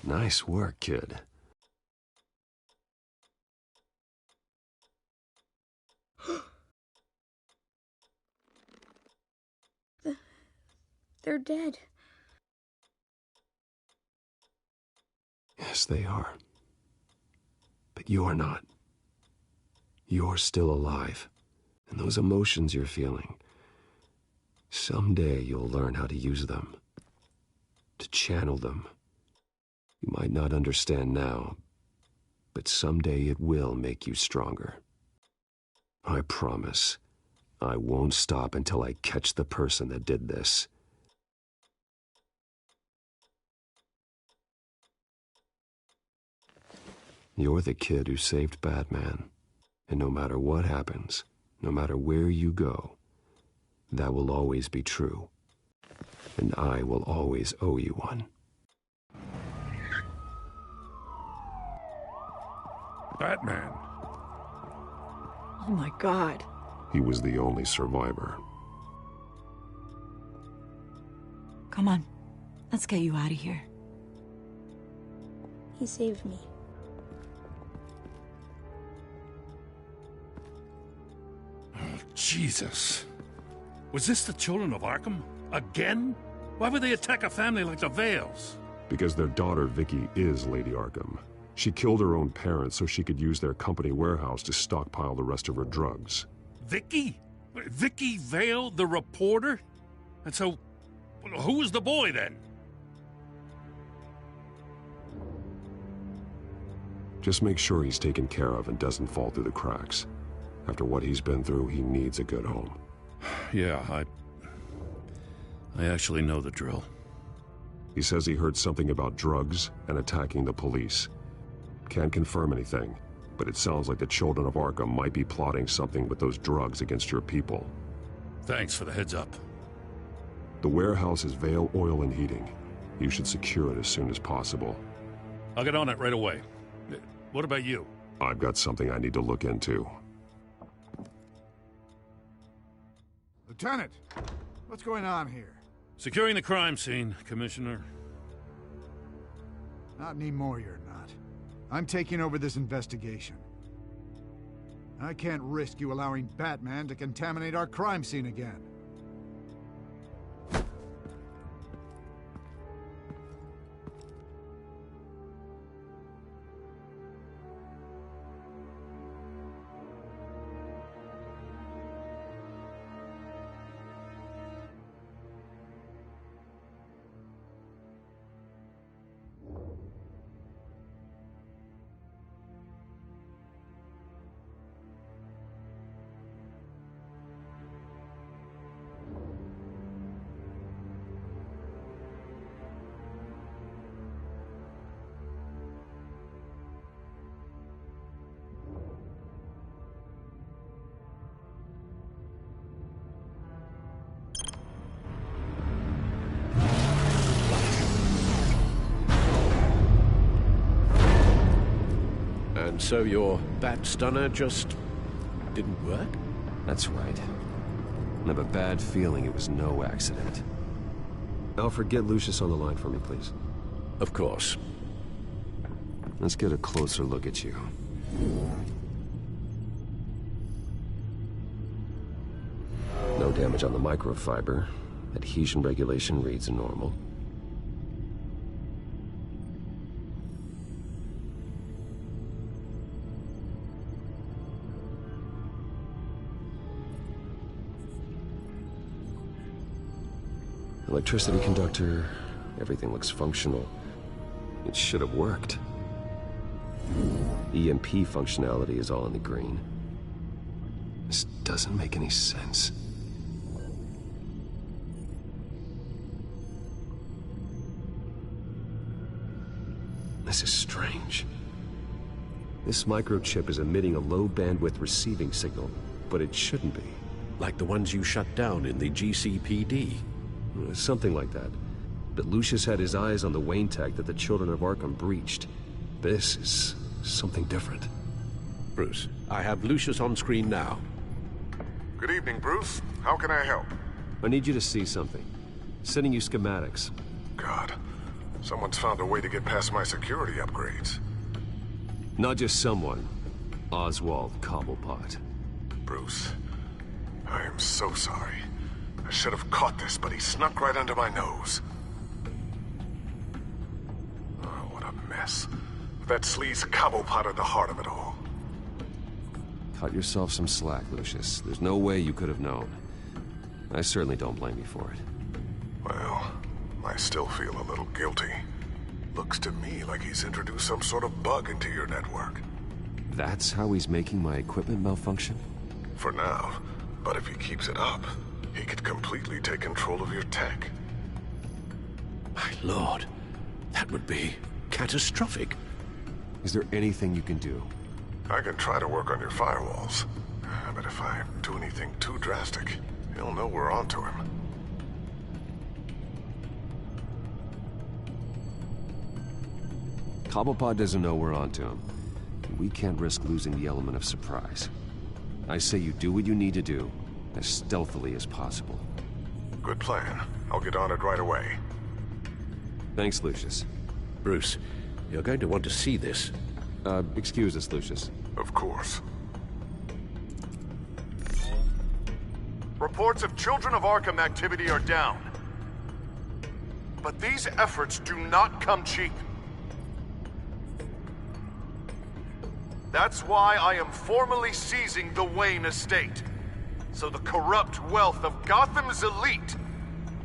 Nice work, kid. They're dead. Yes, they are. But you're not. You're still alive. And those emotions you're feeling, someday you'll learn how to use them. To channel them. You might not understand now, but someday it will make you stronger. I promise, I won't stop until I catch the person that did this. You're the kid who saved Batman, and no matter what happens, no matter where you go, that will always be true, and I will always owe you one. Batman. Oh my God. He was the only survivor. Come on, let's get you out of here. He saved me. Oh, Jesus. Was this the children of Arkham? Again? Why would they attack a family like the Vales? Because their daughter, Vicky, is Lady Arkham. She killed her own parents so she could use their company warehouse to stockpile the rest of her drugs. Vicky? Vicky Vale, the reporter? And so, who was the boy then? Just make sure he's taken care of and doesn't fall through the cracks. After what he's been through, he needs a good home. Yeah, I actually know the drill. He says he heard something about drugs and attacking the police. Can't confirm anything, but it sounds like the children of Arkham might be plotting something with those drugs against your people. Thanks for the heads up. The warehouse is Vale Oil and Heating. You should secure it as soon as possible. I'll get on it right away. What about you? I've got something I need to look into. Lieutenant, what's going on here? Securing the crime scene, Commissioner. Not anymore, you're not. I'm taking over this investigation. I can't risk you allowing Batman to contaminate our crime scene again. And so your bat stunner just didn't work? That's right. I have a bad feeling it was no accident. Alfred, get Lucius on the line for me, please. Of course. Let's get a closer look at you. No damage on the microfiber. Adhesion regulation reads normal. Electricity conductor, everything looks functional. It should have worked. EMP functionality is all in the green. This doesn't make any sense. This is strange. This microchip is emitting a low-bandwidth receiving signal, but it shouldn't be. Like the ones you shut down in the GCPD. Something like that. But Lucius had his eyes on the Wayne tech that the children of Arkham breached. This is something different. Bruce, I have Lucius on screen now. Good evening, Bruce. How can I help? I need you to see something. Sending you schematics. God. Someone's found a way to get past my security upgrades. Not just someone. Oswald Cobblepot. Bruce, I am so sorry. I should have caught this, but he snuck right under my nose. Oh, what a mess. That sleaze Cobblepot at the heart of it all. Cut yourself some slack, Lucius. There's no way you could have known. I certainly don't blame you for it. Well, I still feel a little guilty. Looks to me like he's introduced some sort of bug into your network. That's how he's making my equipment malfunction? For now, but if he keeps it up, he could completely take control of your tech. My lord, that would be catastrophic. Is there anything you can do? I can try to work on your firewalls, but if I do anything too drastic, he'll know we're onto him. Cobblepot doesn't know we're onto him. We can't risk losing the element of surprise. I say you do what you need to do, as stealthily as possible. Good plan. I'll get on it right away. Thanks, Lucius. Bruce, you're going to want to see this. Excuse us, Lucius. Of course. Reports of Children of Arkham activity are down. But these efforts do not come cheap. That's why I am formally seizing the Wayne estate, so the corrupt wealth of Gotham's elite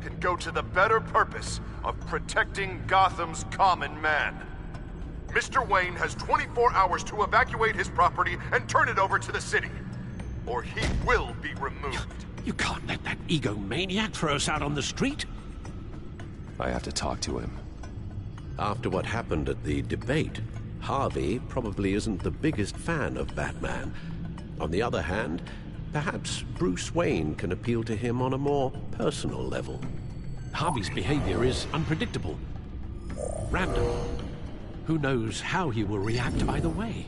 can go to the better purpose of protecting Gotham's common man. Mr. Wayne has 24 hours to evacuate his property and turn it over to the city, or he will be removed. You can't let that egomaniac throw us out on the street. I have to talk to him. After what happened at the debate, Harvey probably isn't the biggest fan of Batman. On the other hand, perhaps Bruce Wayne can appeal to him on a more personal level. Harvey's behavior is unpredictable, random. Who knows how he will react either way?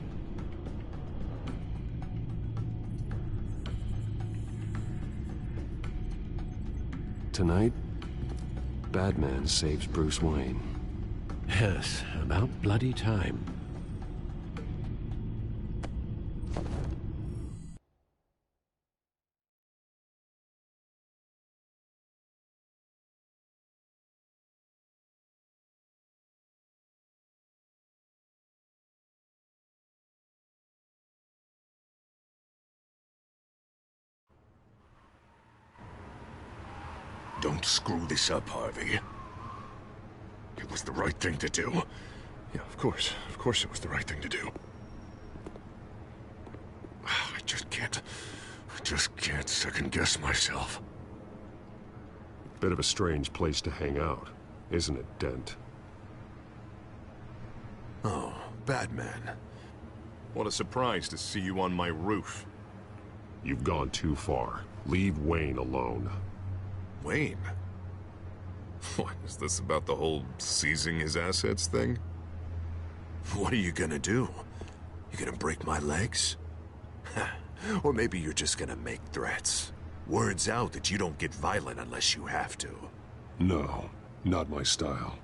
Tonight, Batman saves Bruce Wayne. Yes, about bloody time. Don't screw this up, Harvey. It was the right thing to do. Yeah, of course it was the right thing to do. I just can't second-guess myself. Bit of a strange place to hang out, isn't it, Dent? Oh, Batman. What a surprise to see you on my roof. You've gone too far. Leave Wayne alone. Wayne? What, is this about the whole seizing his assets thing? What are you gonna do? You gonna break my legs? Or maybe you're just gonna make threats. Words out that you don't get violent unless you have to. No, not my style.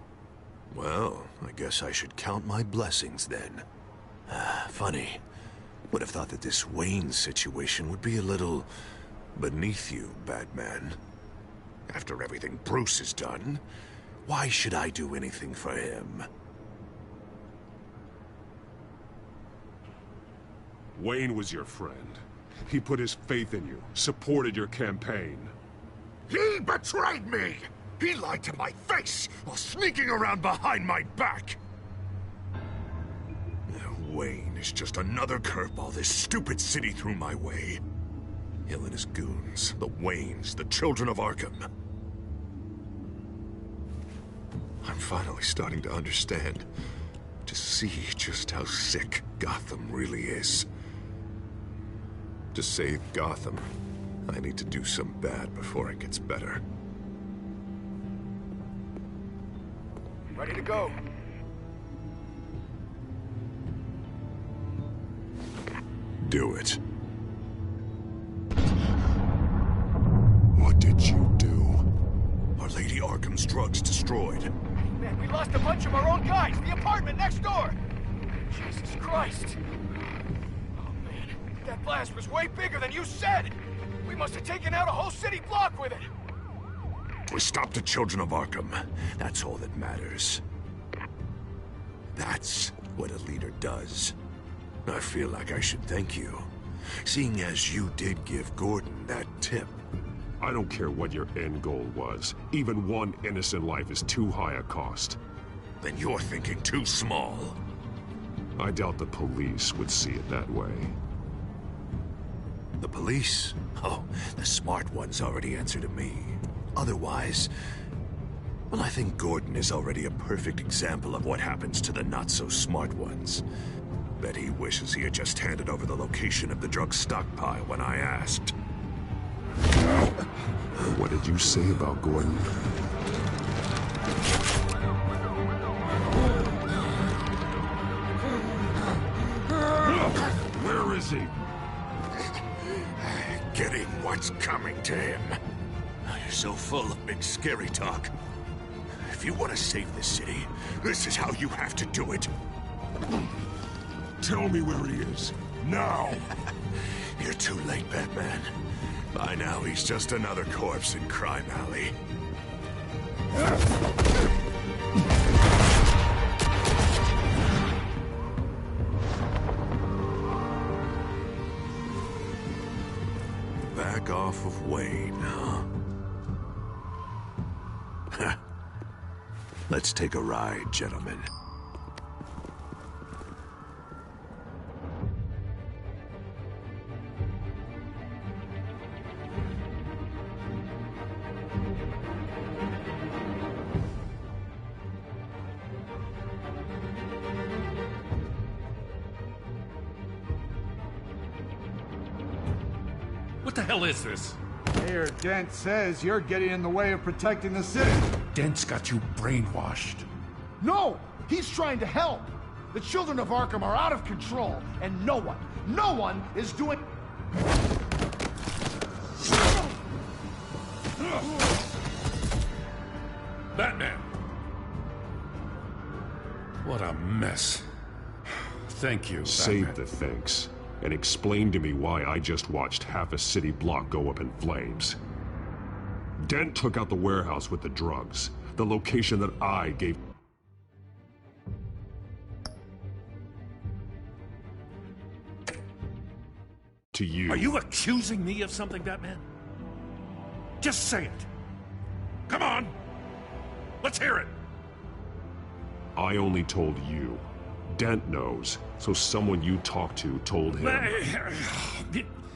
Well, I guess I should count my blessings then. Funny. Would have thought that this Wayne situation would be a little beneath you, Batman. After everything Bruce has done, why should I do anything for him? Wayne was your friend. He put his faith in you, supported your campaign. He betrayed me! He lied to my face while sneaking around behind my back! Wayne is just another curveball this stupid city threw my way. Hill and his goons, the Waynes, the Children of Arkham. I'm finally starting to understand, to see just how sick Gotham really is. To save Gotham, I need to do some bad before it gets better. Ready to go. Do it. What did you do? Are Lady Arkham's drugs destroyed? Man, we lost a bunch of our own guys. The apartment next door. Jesus Christ. Oh, man. That blast was way bigger than you said. We must have taken out a whole city block with it. We stopped the children of Arkham. That's all that matters. That's what a leader does. I feel like I should thank you, seeing as you did give Gordon that tip. I don't care what your end goal was. Even one innocent life is too high a cost. Then you're thinking too small. I doubt the police would see it that way. The police? Oh, the smart ones already answer to me. Otherwise, well, I think Gordon is already a perfect example of what happens to the not-so-smart ones. Bet he wishes he had just handed over the location of the drug stockpile when I asked. What did you say about Gordon? Where is he? Getting what's coming to him. You're so full of big scary talk. If you want to save the city, this is how you have to do it. Tell me where he is. Now! You're too late, Batman. By now, he's just another corpse in Crime Alley. Back off of Wayne, huh? Let's take a ride, gentlemen. What the hell is this? Mayor Dent says you're getting in the way of protecting the city. Dent's got you brainwashed. No! He's trying to help! The children of Arkham are out of control, and no one is doing... Batman! What a mess. Thank you, Save Batman. the thanks, and explain to me why I just watched half a city block go up in flames. Dent took out the warehouse with the drugs, the location that I gave... to you. Are you accusing me of something, Batman? Just say it. Come on! Let's hear it! I only told you. Dent knows, so someone you talked to told him.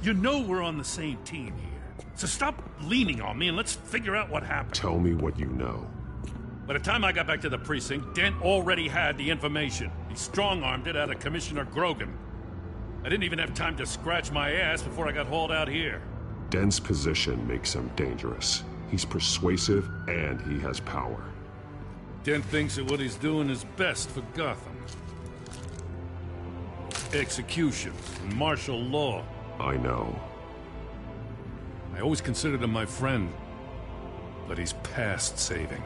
You know we're on the same team here. So stop leaning on me and let's figure out what happened. Tell me what you know. By the time I got back to the precinct, Dent already had the information. He strong-armed it out of Commissioner Grogan. I didn't even have time to scratch my ass before I got hauled out here. Dent's position makes him dangerous. He's persuasive and he has power. Dent thinks that what he's doing is best for Gotham. Executions and martial law. I know. I always considered him my friend, but he's past saving.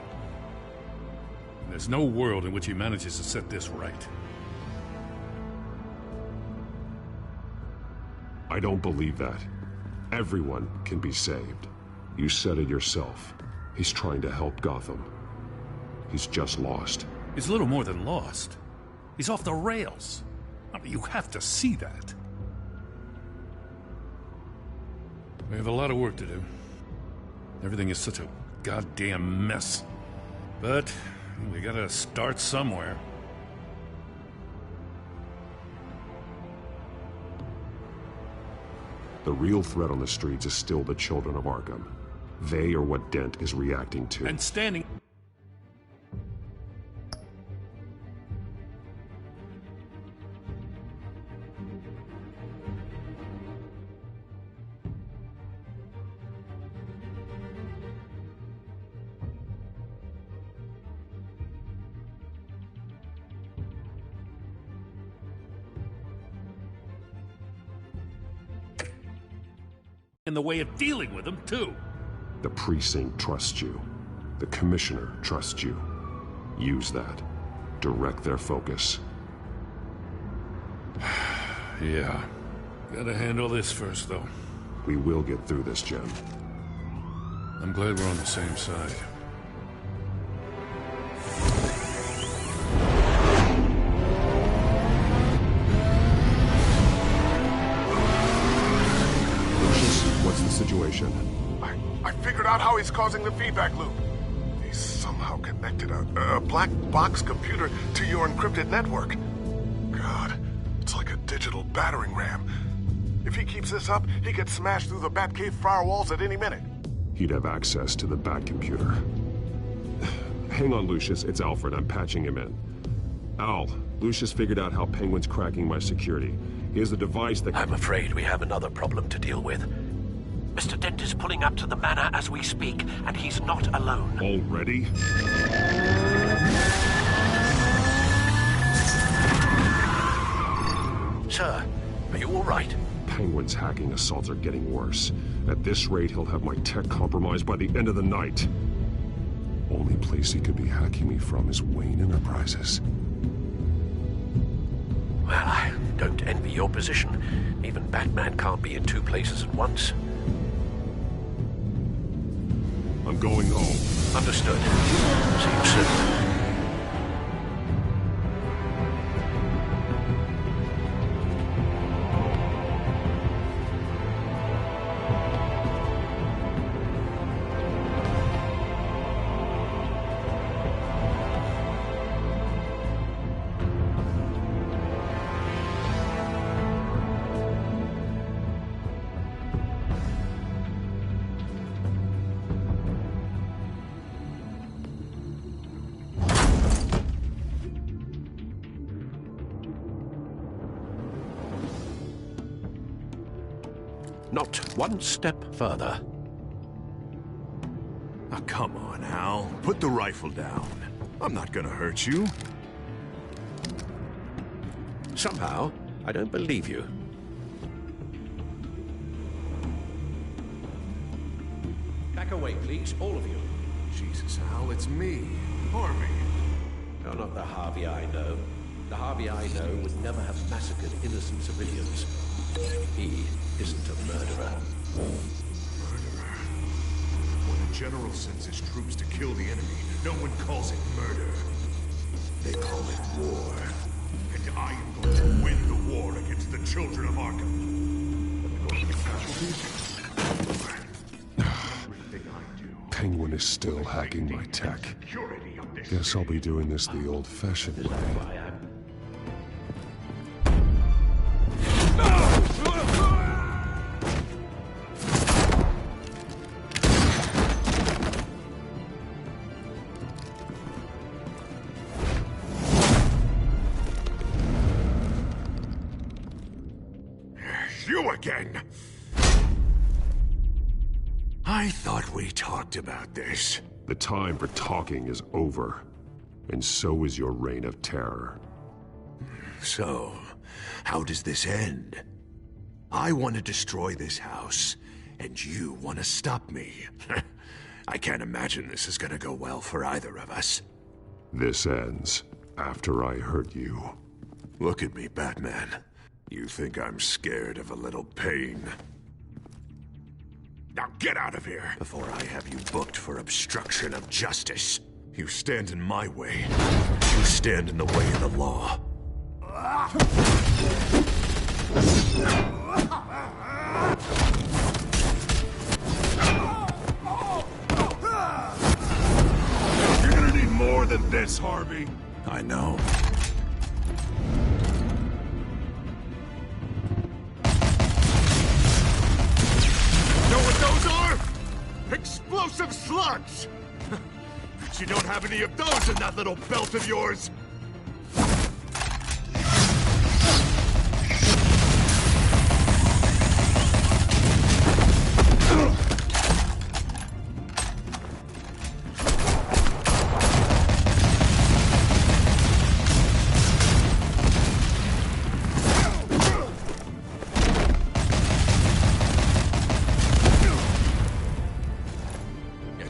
And there's no world in which he manages to set this right. I don't believe that. Everyone can be saved. You said it yourself. He's trying to help Gotham. He's just lost. He's a little more than lost. He's off the rails. I mean, you have to see that. We have a lot of work to do. Everything is such a goddamn mess. But we gotta start somewhere. The real threat on the streets is still the children of Arkham. They are what Dent is reacting to. And standing... in the way of dealing with them, too. The precinct trusts you. The commissioner trusts you. Use that. Direct their focus. Yeah. Gotta handle this first, though. We will get through this, Jim. I'm glad we're on the same side. What's the situation? I figured out how he's causing the feedback loop. He's somehow connected a black box computer to your encrypted network. God, it's like a digital battering ram. If he keeps this up, he could smash through the Batcave firewalls at any minute. He'd have access to the Bat computer. Hang on, Lucius. It's Alfred. I'm patching him in. Al, Lucius figured out how Penguin's cracking my security. He has a device that... I'm afraid we have another problem to deal with. Mr. Dent is pulling up to the manor as we speak, and he's not alone. Already? Sir, are you all right? Penguin's hacking assaults are getting worse. At this rate, he'll have my tech compromised by the end of the night. Only place he could be hacking me from is Wayne Enterprises. Well, I don't envy your position. Even Batman can't be in two places at once. I'm going home. Understood. See you soon. Not one step further. Oh, come on, Al. Put the rifle down. I'm not gonna hurt you. Somehow, I don't believe you. Back away, please, all of you. Jesus, Al, it's me, Harvey. You're not the Harvey I know. The Harvey I know would never have massacred innocent civilians. He isn't a murderer. Murderer? When the general sends his troops to kill the enemy, no one calls it murder. They call it war. And I am going to win the war against the children of Arkham. Penguin is still hacking my tech. Guess I'll be doing this the old-fashioned way. You again! I thought we talked about this. The time for talking is over, and so is your reign of terror. So, how does this end? I want to destroy this house, and you want to stop me. I can't imagine this is gonna go well for either of us. This ends after I hurt you. Look at me, Batman. You think I'm scared of a little pain? Now get out of here, before I have you booked for obstruction of justice. You stand in my way. You stand in the way of the law. You're gonna need more than this, Harvey. I know. Know what those are? Explosive slugs! But you don't have any of those in that little belt of yours!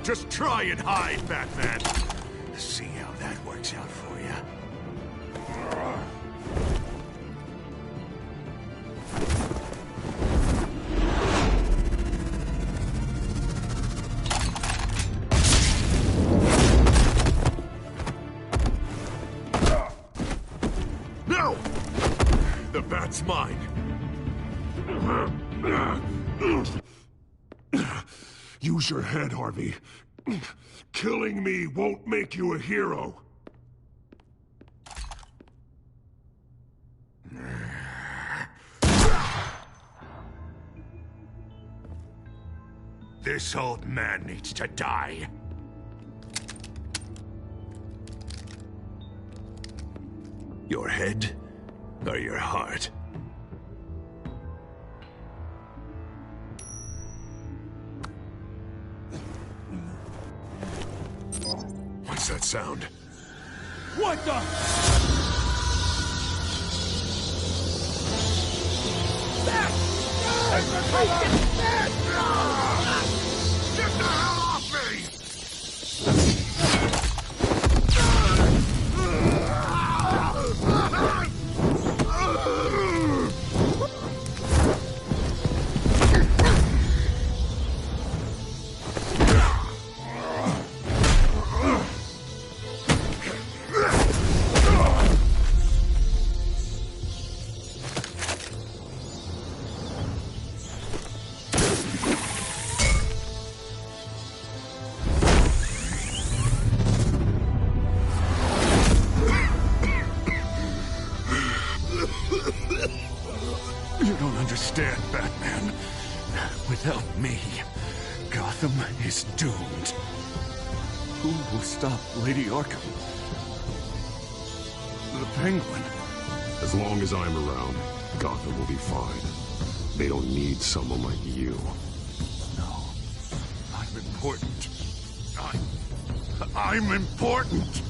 Just try and hide, Batman. Let's see how that works out for you. No! The bat's mine. Use your head, Harvey. Killing me won't make you a hero. This old man needs to die. Your head or your heart? What's that sound? What the? Get the hell off me! You don't understand, Batman. Without me, Gotham is doomed. Who will stop Lady Arkham? The Penguin. As long as I'm around, Gotham will be fine. They don't need someone like you. No. I'm important. I'm important!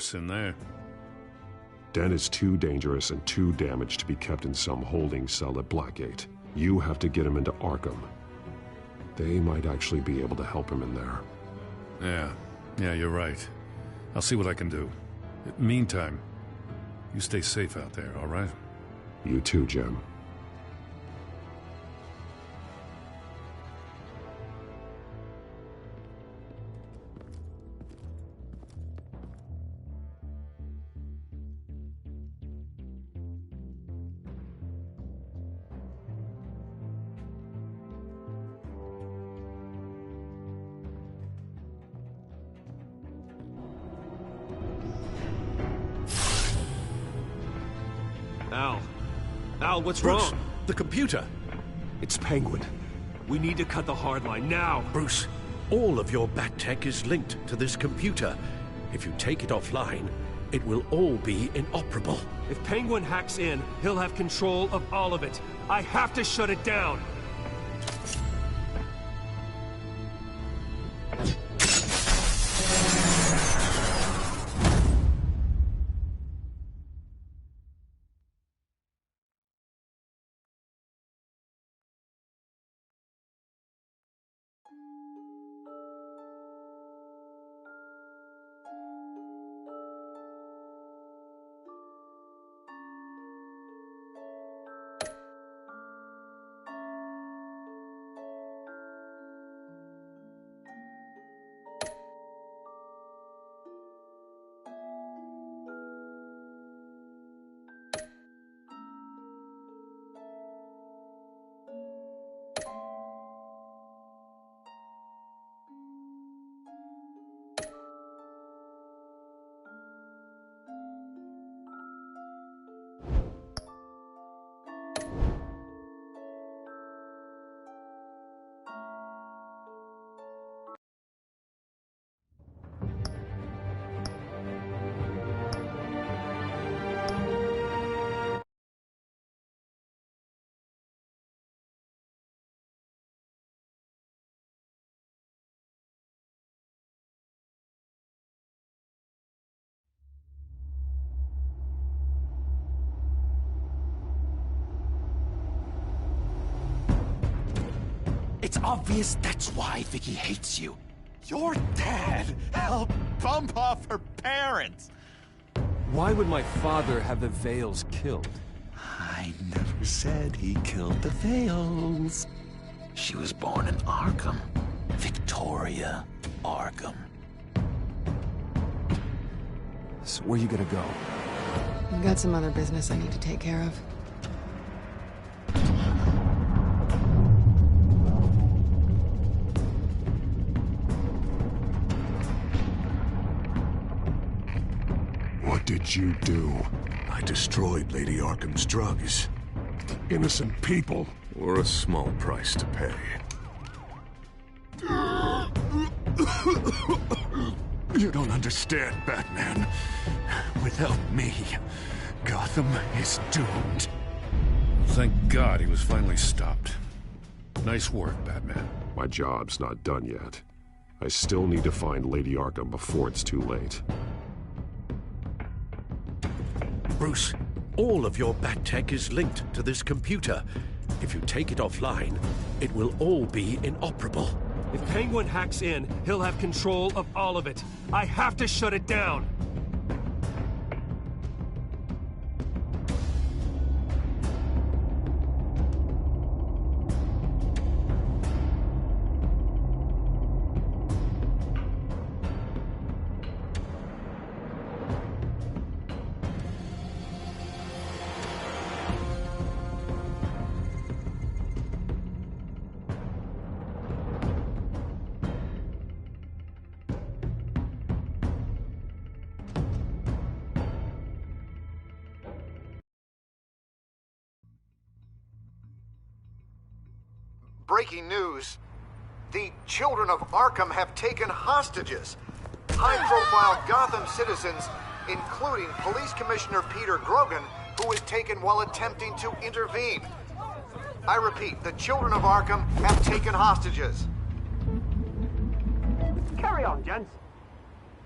worse in there. Dent is too dangerous and too damaged to be kept in some holding cell at Blackgate. You have to get him into Arkham. They might actually be able to help him in there. Yeah, you're right. I'll see what I can do. Meantime, you stay safe out there, all right? You too, Jim. Al, what's Bruce, wrong? the computer. It's Penguin. We need to cut the hard line now. Bruce, all of your bat tech is linked to this computer. If you take it offline, it will all be inoperable. If Penguin hacks in, he'll have control of all of it. I have to shut it down. It's obvious that's why Vicky hates you. Your dad helped bump off her parents. Why would my father have the Vales killed? I never said he killed the Vales. She was born in Arkham. Victoria Arkham. So where you gonna go? I've got some other business I need to take care of. What did you do? I destroyed Lady Arkham's drugs. Innocent people. For a small price to pay. You don't understand, Batman. Without me, Gotham is doomed. Thank God he was finally stopped. Nice work, Batman. My job's not done yet. I still need to find Lady Arkham before it's too late. Bruce, all of your bat tech is linked to this computer. If you take it offline, it will all be inoperable. If Penguin hacks in, he'll have control of all of it. I have to shut it down. Breaking news. The children of Arkham have taken hostages. High-profile Gotham citizens, including Police Commissioner Peter Grogan, who was taken while attempting to intervene. I repeat, the children of Arkham have taken hostages. Carry on, gents.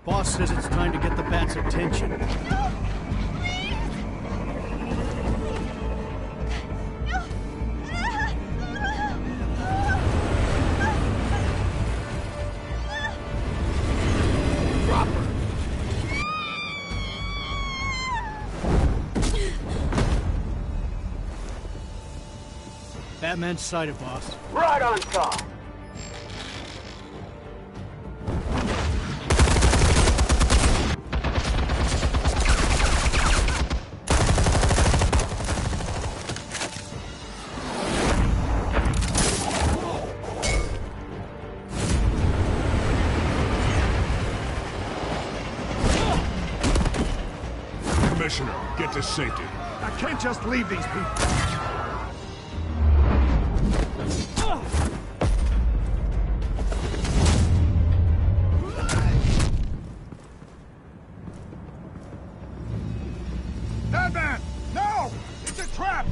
Boss says it's time to get the Bat's attention. Batman's sighted, boss. Right on top. Commissioner, get to safety. I can't just leave these people. Batman! No! It's a trap!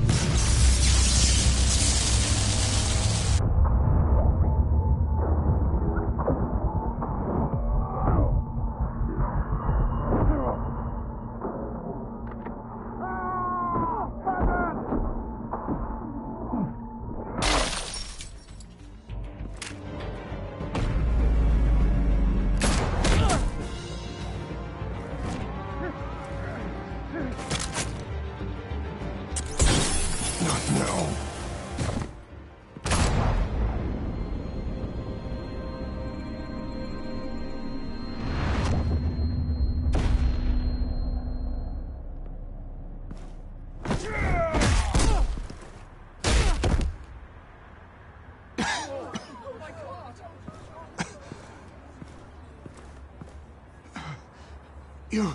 You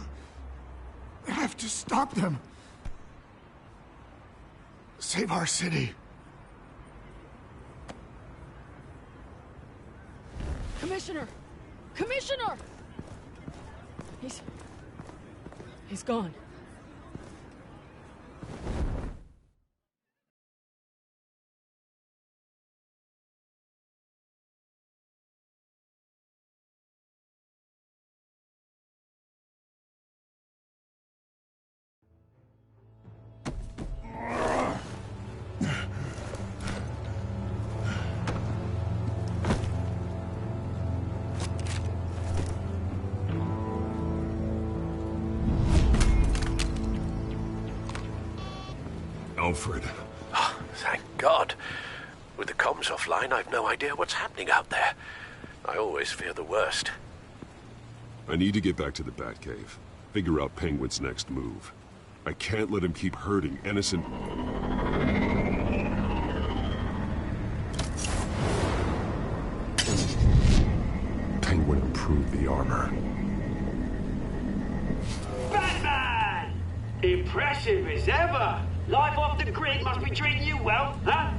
have to stop them. Save our city. Commissioner! Commissioner! He's gone. Alfred. Oh, thank God. With the comms offline, I've no idea what's happening out there. I always fear the worst. I need to get back to the Batcave. Figure out Penguin's next move. I can't let him keep hurting innocent... Penguin improved the armor. Batman! Impressive as ever! Life off the grid must be treating you well, huh?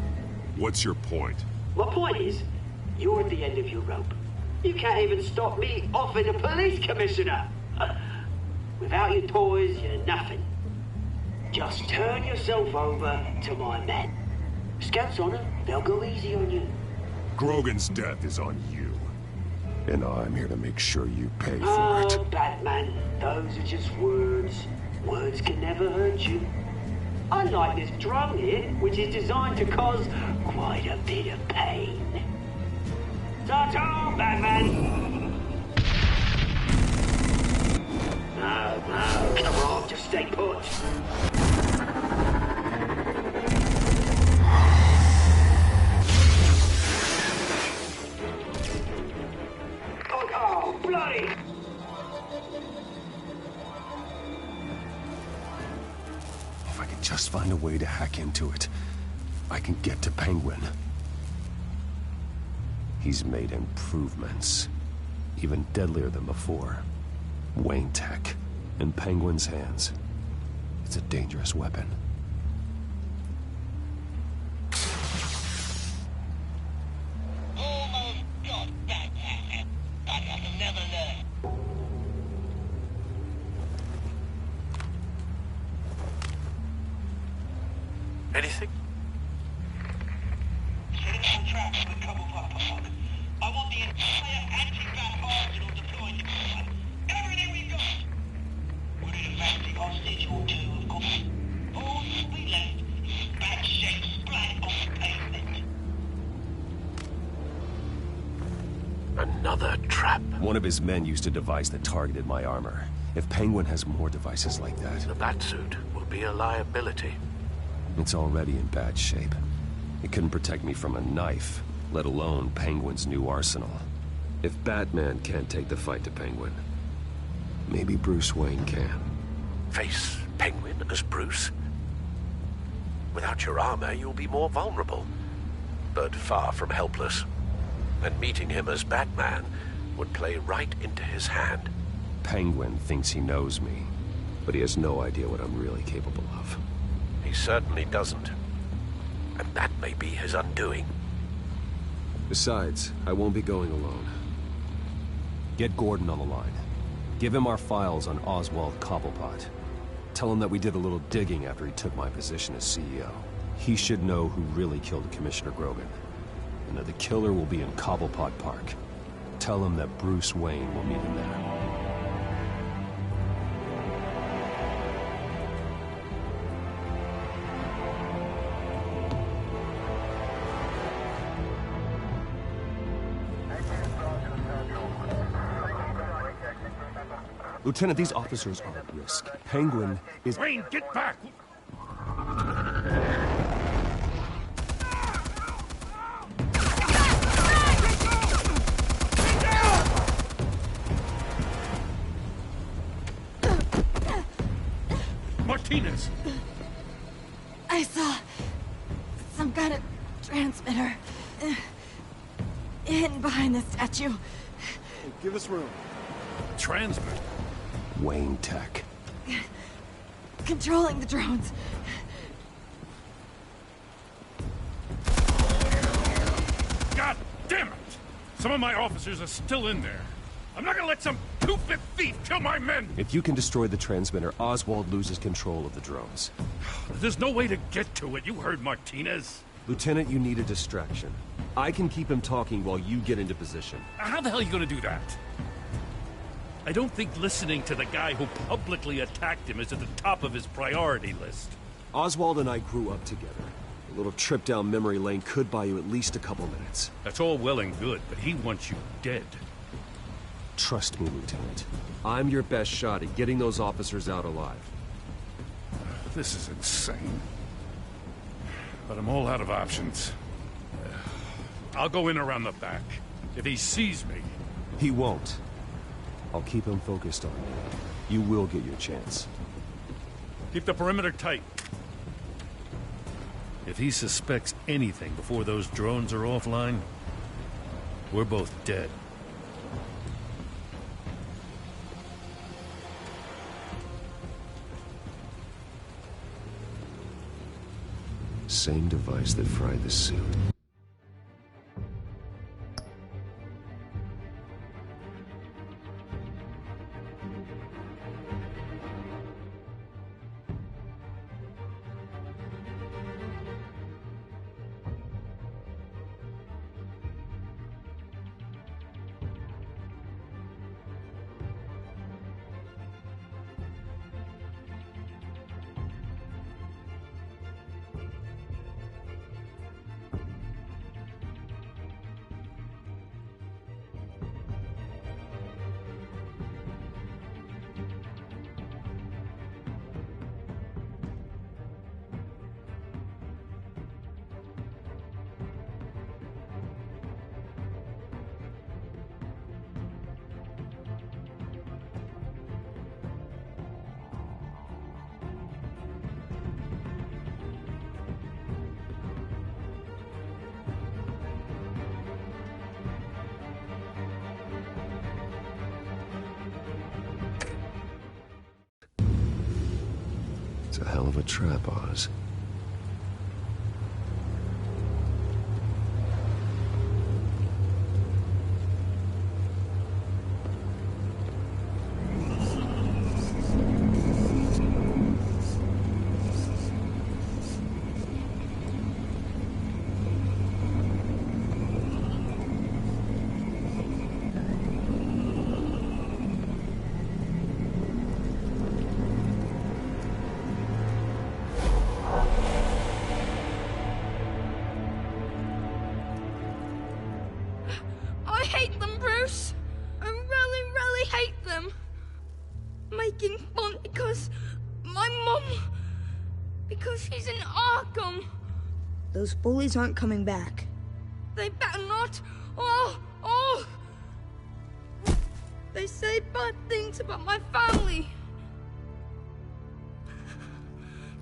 What's your point? My point is, you're at the end of your rope. You can't even stop me offing a police commissioner. Without your toys, you're nothing. Just turn yourself over to my men. Scouts on them, they'll go easy on you. Grogan's death is on you. And I'm here to make sure you pay for it. Oh, Batman, those are just words. Words can never hurt you. Unlike this drone here, which is designed to cause quite a bit of pain. Ta-ta, Batman! No, come on, just stay put. Oh, bloody! If I can just find a way to hack into it, I can get to Penguin. He's made improvements, even deadlier than before. Wayne Tech, in Penguin's hands. It's a dangerous weapon. Anything? I want the entire anti-bat arsenal deployed. Go! hostage or two, of course. All will be left is bad shape splat on the pavement. Another trap. One of his men used a device that targeted my armor. If Penguin has more devices like that... The Batsuit will be a liability. It's already in bad shape. It couldn't protect me from a knife, let alone Penguin's new arsenal. If Batman can't take the fight to Penguin, maybe Bruce Wayne can. Face Penguin as Bruce? Without your armor, you'll be more vulnerable, but far from helpless. And meeting him as Batman would play right into his hand. Penguin thinks he knows me, but he has no idea what I'm really capable of. He certainly doesn't. And that may be his undoing. Besides, I won't be going alone. Get Gordon on the line. Give him our files on Oswald Cobblepot. Tell him that we did a little digging after he took my position as CEO. He should know who really killed Commissioner Grogan, and that the killer will be in Cobblepot Park. Tell him that Bruce Wayne will meet him there. Lieutenant, these officers are at risk. Penguin is... Wayne, get back! Martinez! I saw some kind of transmitter hidden behind the statue. Hey, give us room. Transmitter? Wayne Tech. Controlling the drones. God damn it! Some of my officers are still in there. I'm not gonna let some two-bit thief kill my men! If you can destroy the transmitter, Oswald loses control of the drones. There's no way to get to it. You heard Martinez. Lieutenant, you need a distraction. I can keep him talking while you get into position. How the hell are you gonna do that? I don't think listening to the guy who publicly attacked him is at the top of his priority list. Oswald and I grew up together. A little trip down memory lane could buy you at least a couple minutes. That's all well and good, but he wants you dead. Trust me, Lieutenant. I'm your best shot at getting those officers out alive. This is insane. But I'm all out of options. I'll go in around the back. If he sees me... He won't. I'll keep him focused on you. You will get your chance. Keep the perimeter tight. If he suspects anything before those drones are offline, we're both dead. Same device that fried the suit. It's a hell of a trap, Oz. fucking fun because my mom... Because she's in Arkham. Those bullies aren't coming back. They better not. They say bad things about my family.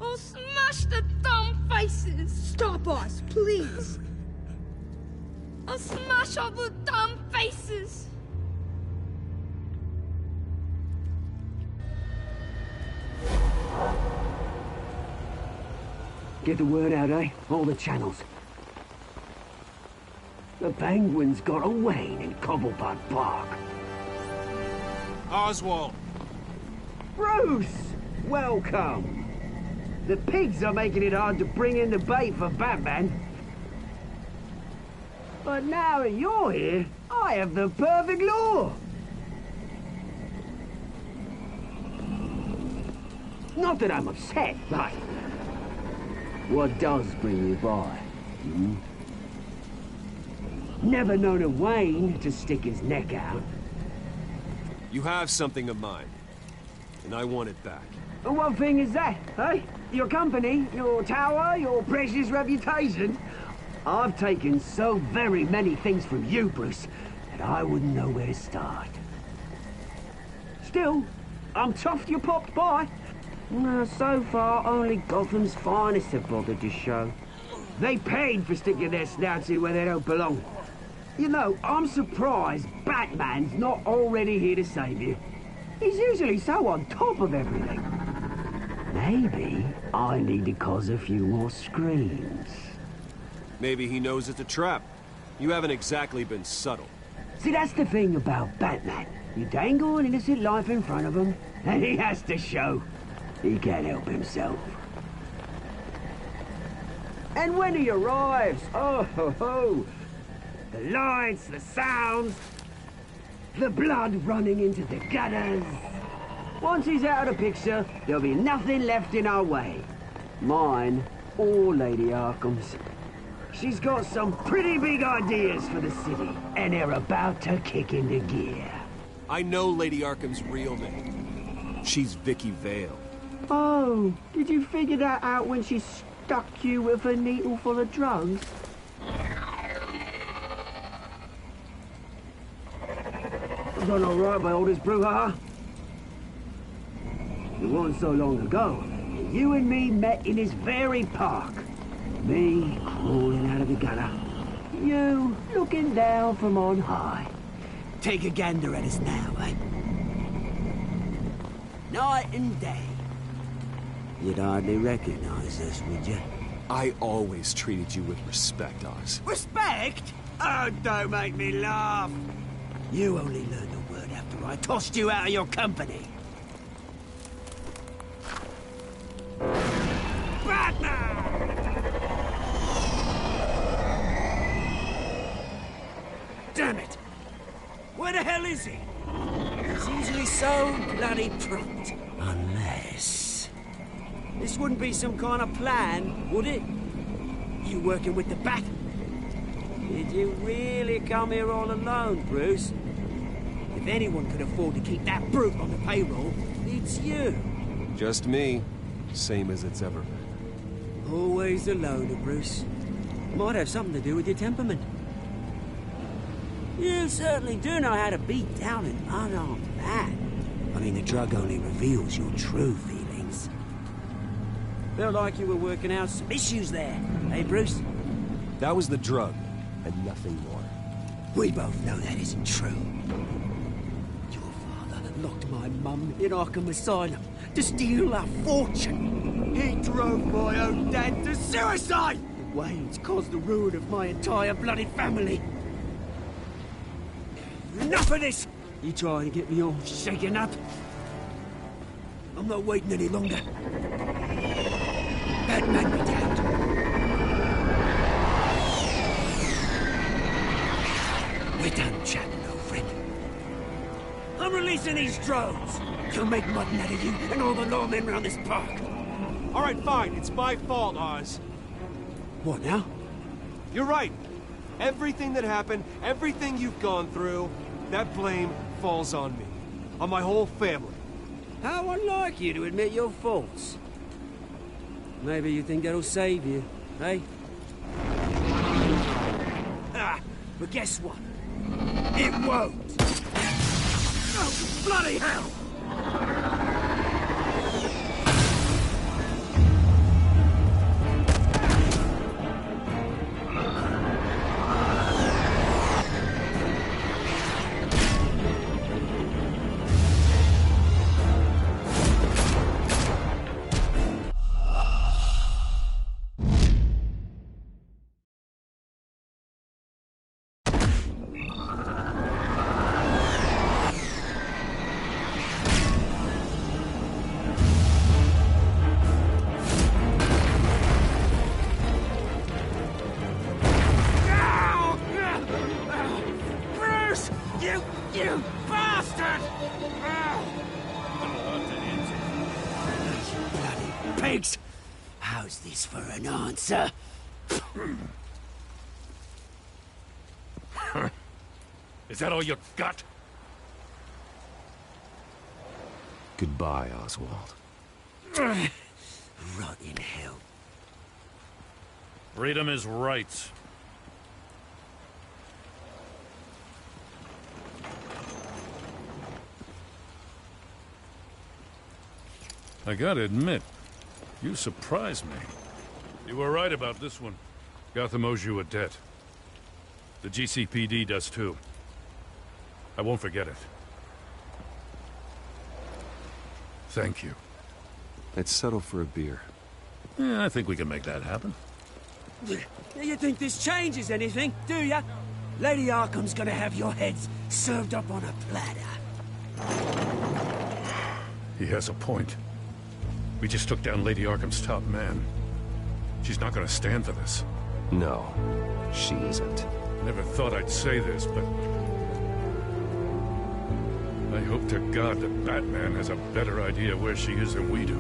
I'll smash the dumb faces. Stop us, please. I'll smash all the dumb faces. Get the word out, eh? All the channels. The Penguin's got a Wayne in Cobblepot Park. Oswald! Bruce! Welcome! The pigs are making it hard to bring in the bait for Batman. But now that you're here, I have the perfect lure! Not that I'm upset, but... what does bring you by? Never known a Wayne to stick his neck out. You have something of mine, and I want it back. And what thing is that, eh? Your company, your tower, your precious reputation? I've taken so very many things from you, Bruce, that I wouldn't know where to start. Still, I'm chuffed you popped by. So far, only Gotham's finest have bothered to show. They paid for sticking their snouts in where they don't belong. You know, I'm surprised Batman's not already here to save you. He's usually so on top of everything. Maybe I need to cause a few more screams. Maybe he knows it's a trap. You haven't exactly been subtle. See, that's the thing about Batman. You dangle an innocent life in front of him, and he has to show. He can't help himself. And when he arrives, oh ho ho! The lights, the sounds, the blood running into the gutters. Once he's out of the picture, there'll be nothing left in our way. Mine or Lady Arkham's. She's got some pretty big ideas for the city, and they're about to kick into gear. I know Lady Arkham's real name. She's Vicky Vale. Oh, did you figure that out when she stuck you with a needle full of drugs? Done all right by all this brouhaha. It wasn't so long ago that you and me met in this very park. Me crawling out of the gutter. You looking down from on high. Take a gander at us now, eh? Night and day. You'd hardly recognize us, would you? I always treated you with respect, Oz. Respect? Oh, don't make me laugh. You only learned the word after I tossed you out of your company. Batman! Damn it! Where the hell is he? He's usually so bloody prompt. Unless... this wouldn't be some kind of plan, would it? You working with the Bat? Did you really come here all alone, Bruce? If anyone could afford to keep that brute on the payroll, it's you. Just me. Same as it's ever been. Always alone, Bruce. Might have something to do with your temperament. You certainly do know how to beat down an unarmed man. I mean, the drug only reveals your true feelings. Felt like you were working out some issues there, eh, Bruce? That was the drug, and nothing more. We both know that isn't true. Your father locked my mum in Arkham Asylum to steal our fortune. He drove my own dad to suicide! The Waynes caused the ruin of my entire bloody family. Enough of this! You trying to get me all shaken up? I'm not waiting any longer. Batman be damned. We're done chatting, old friend. I'm releasing these drones. You'll make mutton out of you and all the lawmen around this park. All right, fine. It's my fault, Oz. What now? You're right. Everything that happened, everything you've gone through, that blame falls on me. On my whole family. How unlike you to admit your faults. Maybe you think that'll save you, eh? Ah, but guess what? It won't! Oh, bloody hell! You bastard! You bloody pigs! How's this for an answer? Is that all you got? Goodbye, Oswald. Rot in hell. Freedom is rights. I gotta admit, you surprised me. You were right about this one. Gotham owes you a debt. The GCPD does too. I won't forget it. Thank you. Let's settle for a beer. Yeah, I think we can make that happen. You think this changes anything, do ya? Lady Arkham's gonna have your heads served up on a platter. He has a point. We just took down Lady Arkham's top man. She's not gonna stand for this. No, she isn't. Never thought I'd say this, but I hope to God that Batman has a better idea where she is than we do.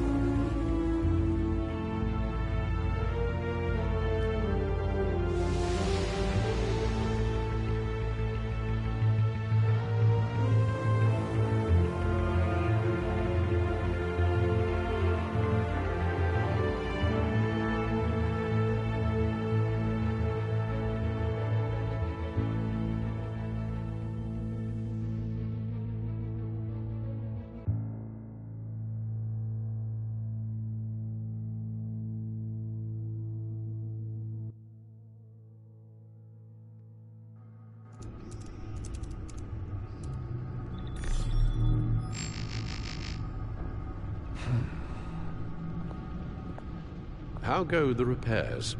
How go the repairs?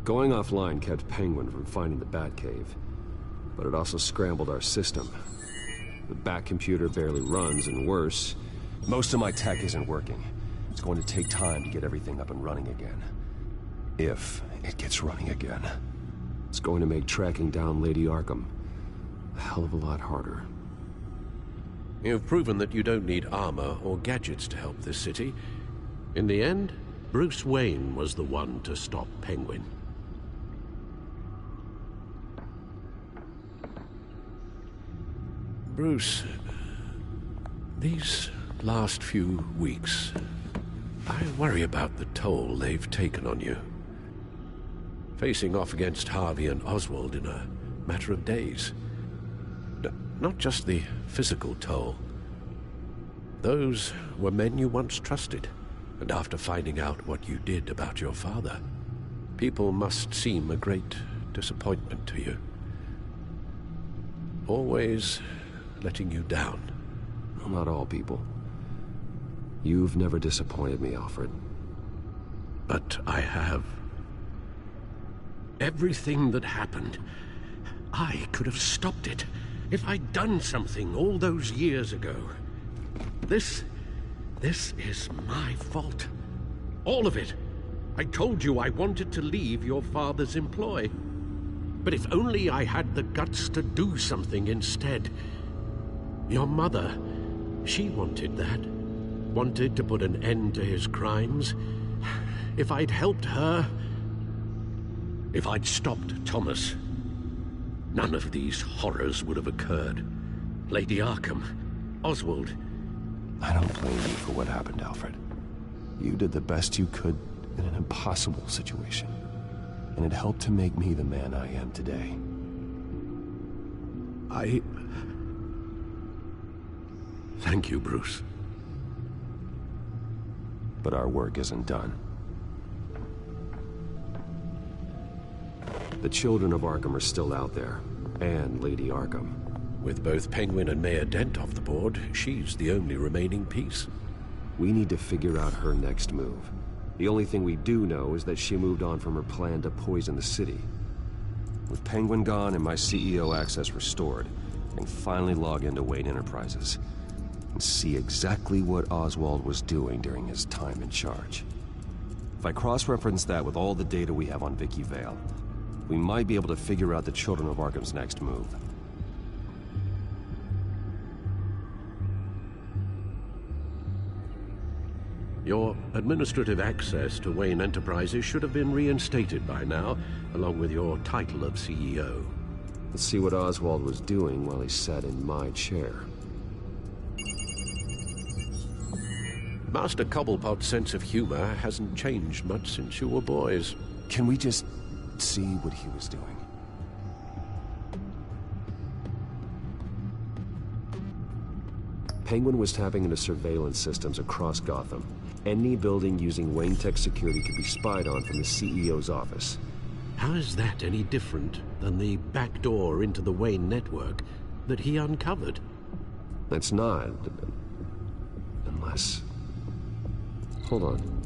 Going offline kept Penguin from finding the Batcave, but it also scrambled our system. The Bat computer barely runs, and worse, most of my tech isn't working. It's going to take time to get everything up and running again. If it gets running again. It's going to make tracking down Lady Arkham a hell of a lot harder. You've proven that you don't need armor or gadgets to help this city. In the end, Bruce Wayne was the one to stop Penguin. Bruce, these last few weeks, I worry about the toll they've taken on you. Facing off against Harvey and Oswald in a matter of days. Not just the physical toll. Those were men you once trusted. And after finding out what you did about your father, people must seem a great disappointment to you. Always letting you down. Well, not all people. You've never disappointed me, Alfred. But I have. Everything that happened, I could have stopped it if I'd done something all those years ago. This is my fault. All of it. I told you I wanted to leave your father's employ. But if only I had the guts to do something instead. Your mother, she wanted that. Wanted to put an end to his crimes. If I'd helped her, if I'd stopped Thomas, none of these horrors would have occurred. Lady Arkham, Oswald. I don't blame you for what happened, Alfred. You did the best you could in an impossible situation. And it helped to make me the man I am today. Thank you, Bruce. But our work isn't done. The children of Arkham are still out there, and Lady Arkham. With both Penguin and Mayor Dent off the board, she's the only remaining piece. We need to figure out her next move. The only thing we do know is that she moved on from her plan to poison the city. With Penguin gone and my CEO access restored, I can finally log into Wayne Enterprises and see exactly what Oswald was doing during his time in charge. If I cross-reference that with all the data we have on Vicky Vale, we might be able to figure out the Children of Arkham's next move. Your administrative access to Wayne Enterprises should have been reinstated by now, along with your title of CEO. Let's see what Oswald was doing while he sat in my chair. Master Cobblepot's sense of humor hasn't changed much since you were boys. Can we just see what he was doing? Penguin was tapping into surveillance systems across Gotham. Any building using Wayne Tech security could be spied on from the CEO's office. How is that any different than the back door into the Wayne network that he uncovered? That's not. Unless... Hold on.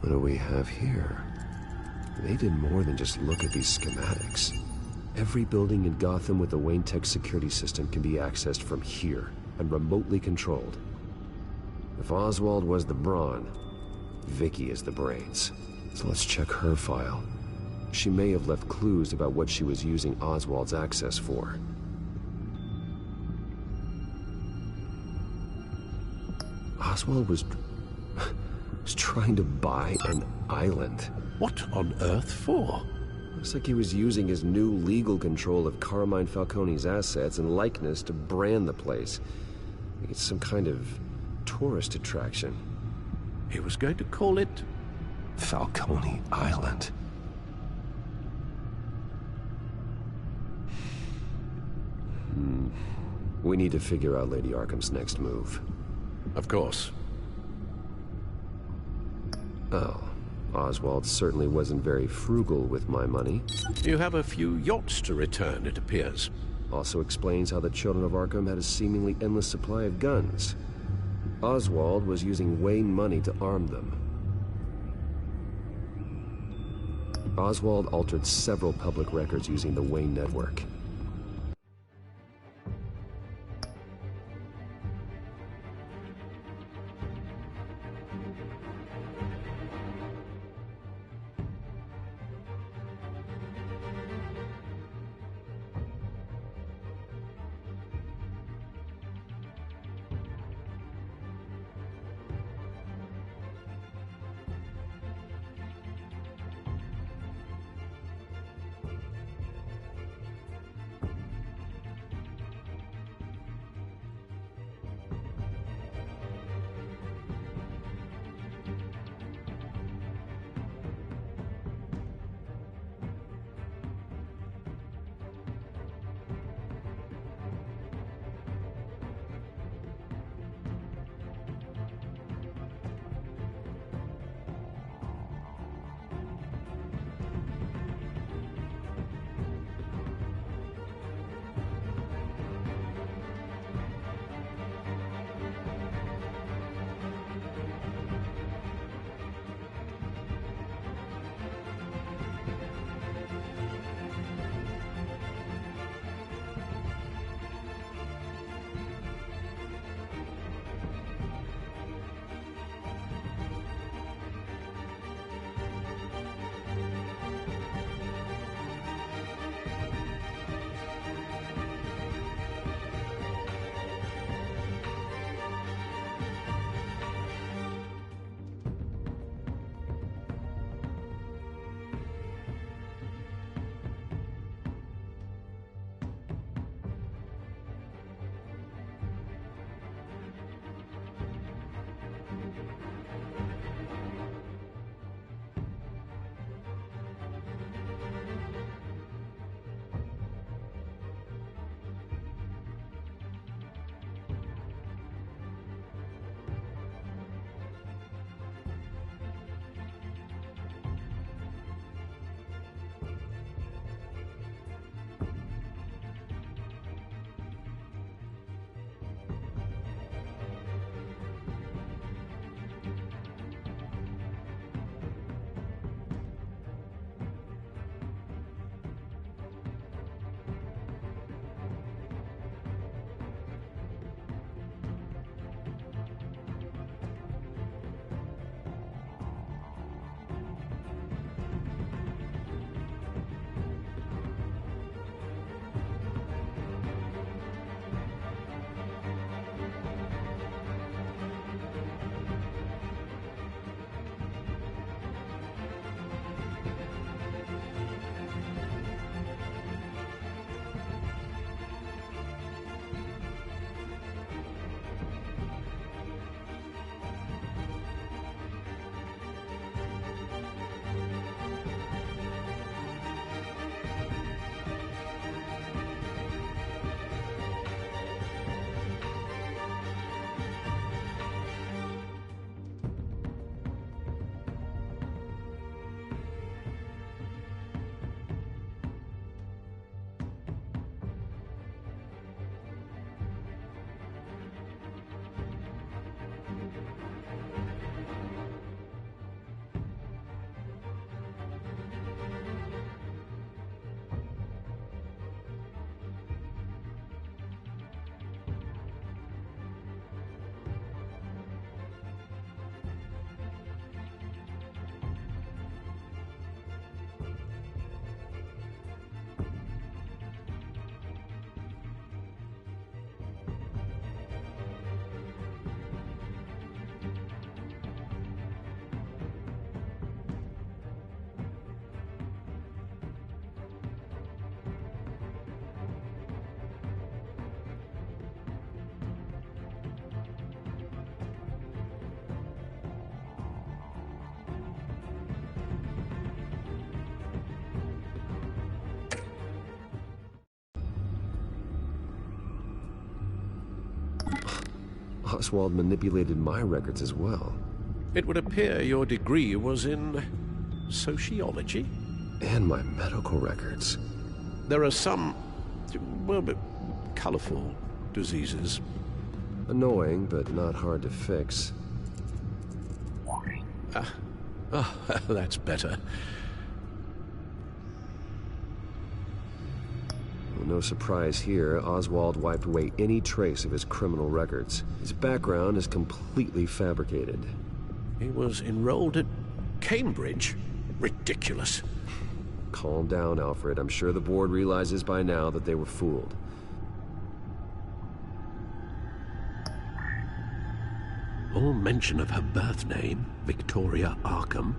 What do we have here? They did more than just look at these schematics. Every building in Gotham with the Wayne Tech security system can be accessed from here and remotely controlled. If Oswald was the brawn, Vicky is the brains. So let's check her file. She may have left clues about what she was using Oswald's access for. Oswald was trying to buy an island. What on earth for? Looks like he was using his new legal control of Carmine Falcone's assets and likeness to brand the place. Like it's some kind of tourist attraction. He was going to call it Falcone Island. We need to figure out Lady Arkham's next move. Of course. Oh, Oswald certainly wasn't very frugal with my money. You have a few yachts to return, it appears. Also explains how the children of Arkham had a seemingly endless supply of guns. Oswald was using Wayne money to arm them. Oswald altered several public records using the Wayne network. Oswald manipulated my records as well. It would appear your degree was in sociology? And my medical records. There are some, well, colorful diseases. Annoying, but not hard to fix. That's better. Well, no surprise here, Oswald wiped away any trace of his criminal records. His background is completely fabricated. He was enrolled at Cambridge? Ridiculous. Calm down, Alfred. I'm sure the board realizes by now that they were fooled. All mention of her birth name, Victoria Arkham.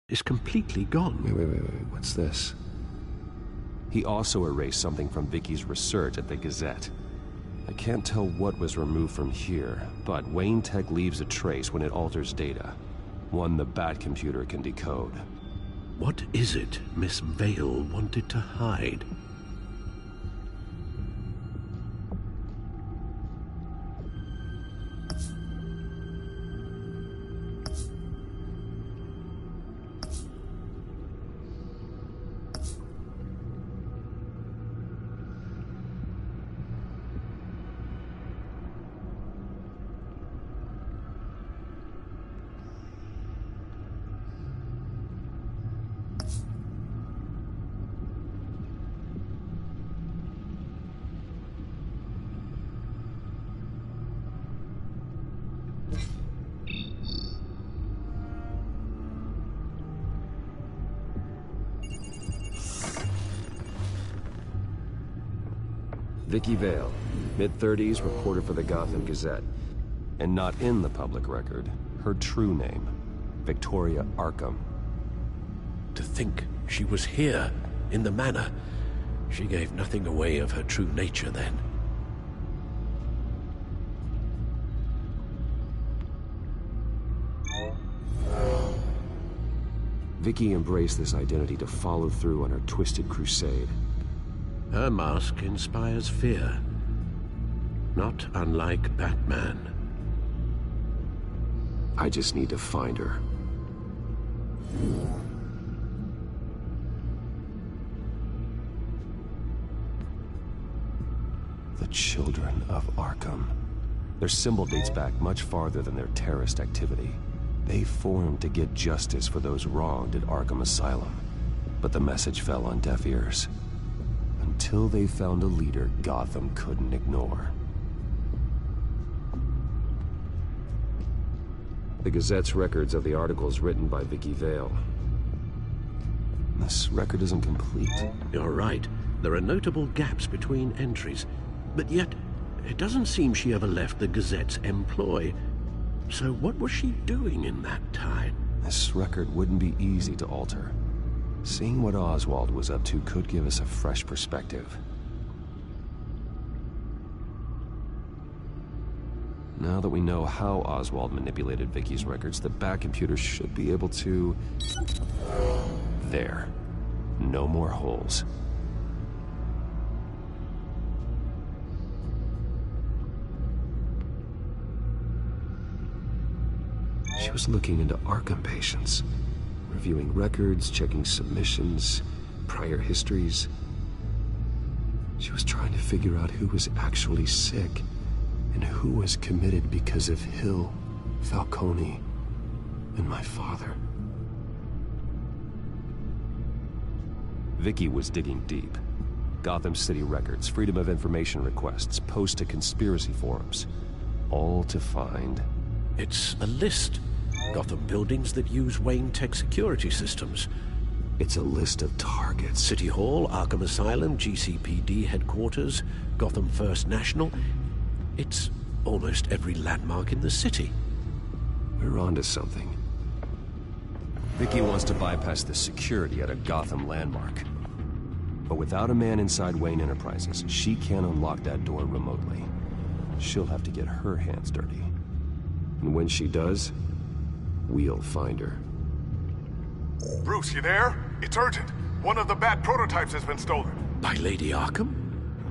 is completely gone. Wait. What's this? He also erased something from Vicky's research at the Gazette. I can't tell what was removed from here, but Wayne Tech leaves a trace when it alters data. One the Bat computer can decode. What is it Miss Vale wanted to hide? Vicky Vale, mid-30s, reporter for the Gotham Gazette. And not in the public record, her true name, Victoria Arkham. To think she was here, in the manor. She gave nothing away of her true nature then. Vicky embraced this identity to follow through on her twisted crusade. Her mask inspires fear. Not unlike Batman. I just need to find her. The Children of Arkham. Their symbol dates back much farther than their terrorist activity. They formed to get justice for those wronged at Arkham Asylum. But the message fell on deaf ears. Until they found a leader Gotham couldn't ignore. The Gazette's records of the articles written by Vicky Vale. This record isn't complete. You're right. There are notable gaps between entries. But yet, it doesn't seem she ever left the Gazette's employ. So what was she doing in that time? This record wouldn't be easy to alter. Seeing what Oswald was up to could give us a fresh perspective. Now that we know how Oswald manipulated Vicky's records, the Bat computer should be able to... There. No more holes. She was looking into Arkham patients. Reviewing records, checking submissions, prior histories. She was trying to figure out who was actually sick and who was committed because of Hill, Falcone, and my father. Vicky was digging deep. Gotham City records, Freedom of Information requests, posts to conspiracy forums. All to find... It's a list. Gotham buildings that use Wayne Tech security systems. It's a list of targets. City Hall, Arkham Asylum, GCPD headquarters, Gotham First National. It's almost every landmark in the city. We're onto something. Vicky wants to bypass the security at a Gotham landmark. But without a man inside Wayne Enterprises, she can't unlock that door remotely. She'll have to get her hands dirty. And when she does, we'll find her. Bruce, you there? It's urgent. One of the Bat prototypes has been stolen. By Lady Arkham?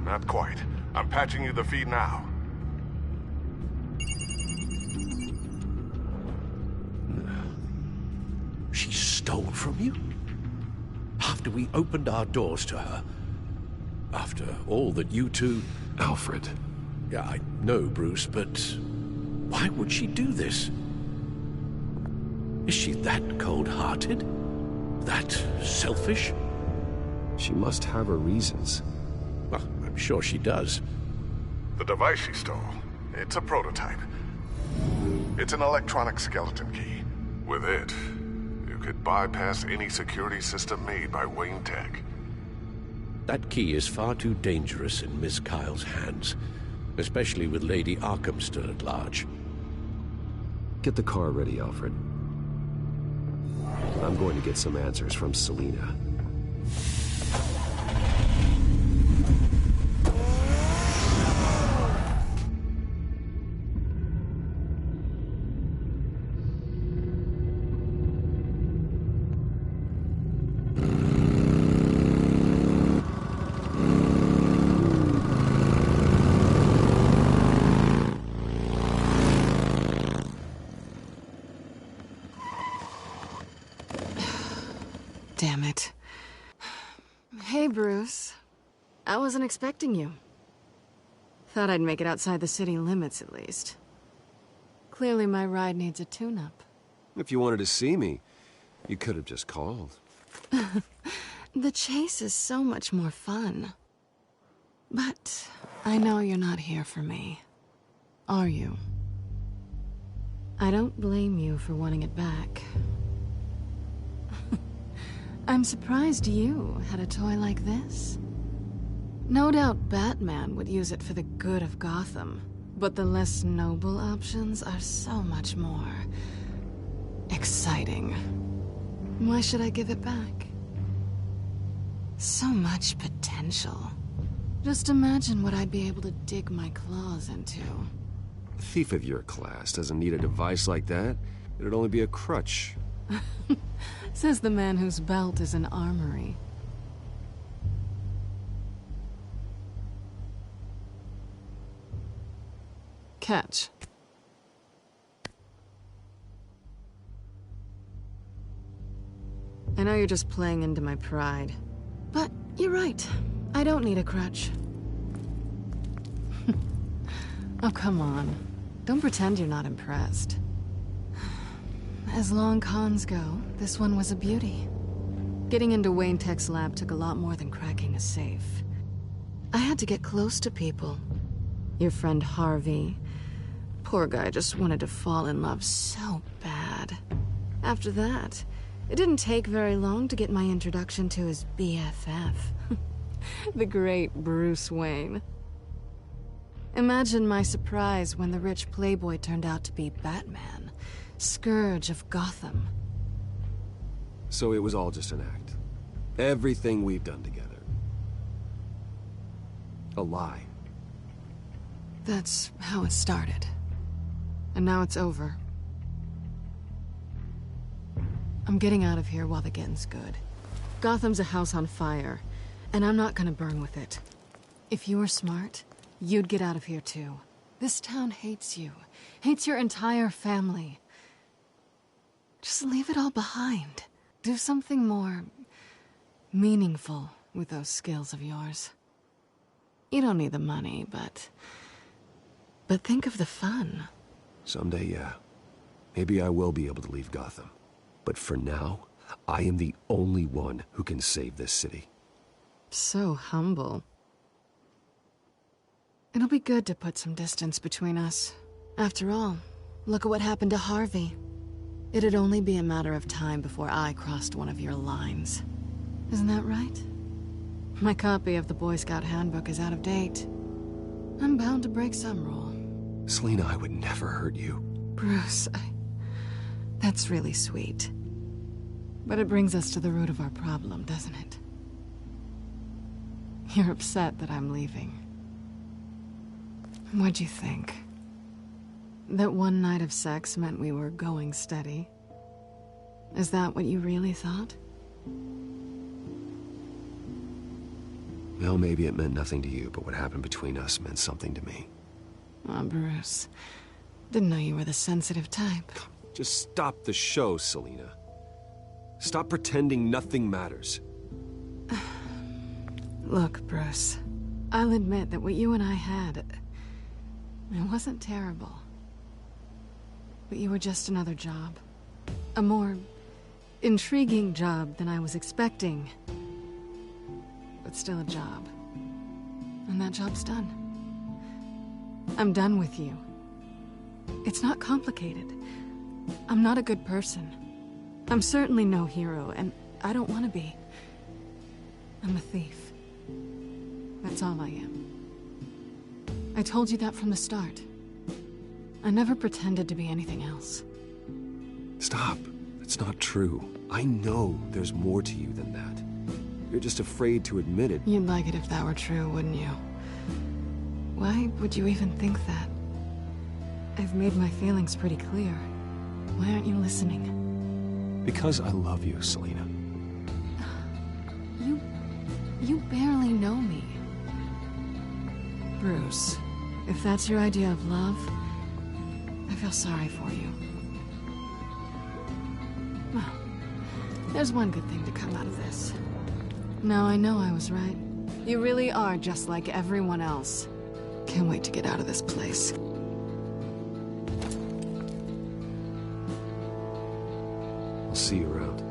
Not quite. I'm patching you the feed now. She stole from you? After we opened our doors to her? After all that you two... Alfred. Yeah, I know, Bruce, but... why would she do this? Is she that cold-hearted? That selfish? She must have her reasons. Well, I'm sure she does. The device she stole, it's a prototype. It's an electronic skeleton key. With it, you could bypass any security system made by Wayne Tech. That key is far too dangerous in Miss Kyle's hands, especially with Lady Arkham still at large. Get the car ready, Alfred. I'm going to get some answers from Selina. Damn it. Hey, Bruce. I wasn't expecting you. Thought I'd make it outside the city limits, at least. Clearly my ride needs a tune-up. If you wanted to see me, you could have just called. The chase is so much more fun. But I know you're not here for me. Are you? I don't blame you for wanting it back. I'm surprised you had a toy like this. No doubt Batman would use it for the good of Gotham, but the less noble options are so much more exciting. Why should I give it back? So much potential. Just imagine what I'd be able to dig my claws into. A thief of your class doesn't need a device like that. It'd only be a crutch. Says the man whose belt is an armory. Catch. I know you're just playing into my pride, but you're right. I don't need a crutch. Oh, come on. Don't pretend you're not impressed. As long cons go, this one was a beauty. Getting into Wayne Tech's lab took a lot more than cracking a safe. I had to get close to people. Your friend Harvey. Poor guy just wanted to fall in love so bad. After that, it didn't take very long to get my introduction to his BFF. The great Bruce Wayne. Imagine my surprise when the rich playboy turned out to be Batman. Scourge of Gotham. So it was all just an act. Everything we've done together. A lie. That's how it started. And now it's over. I'm getting out of here while the getting's good. Gotham's a house on fire, and I'm not gonna burn with it. If you were smart, you'd get out of here too. This town hates you. Hates your entire family. Just leave it all behind. Do something more meaningful with those skills of yours. You don't need the money, but think of the fun. Someday, yeah. Maybe I will be able to leave Gotham. But for now, I am the only one who can save this city. So humble. It'll be good to put some distance between us. After all, look at what happened to Harvey. It'd only be a matter of time before I crossed one of your lines. Isn't that right? My copy of the Boy Scout Handbook is out of date. I'm bound to break some rule. Selina, I would never hurt you. Bruce, that's really sweet. But it brings us to the root of our problem, doesn't it? You're upset that I'm leaving. What'd you think? That one night of sex meant we were going steady? Is that what you really thought? Well, maybe it meant nothing to you, but what happened between us meant something to me. Oh, Bruce. Didn't know you were the sensitive type. Just stop the show, Selina. Stop pretending nothing matters. Look, Bruce. I'll admit that what you and I had... it wasn't terrible. But you were just another job. A more intriguing job than I was expecting. But still a job. And that job's done. I'm done with you. It's not complicated. I'm not a good person. I'm certainly no hero, and I don't want to be. I'm a thief. That's all I am. I told you that from the start. I never pretended to be anything else. Stop. That's not true. I know there's more to you than that. You're just afraid to admit it. You'd like it if that were true, wouldn't you? Why would you even think that? I've made my feelings pretty clear. Why aren't you listening? Because I love you, Selina. You barely know me. Bruce, if that's your idea of love, I feel sorry for you. Well, there's one good thing to come out of this. Now I know I was right. You really are just like everyone else. Can't wait to get out of this place. I'll see you around.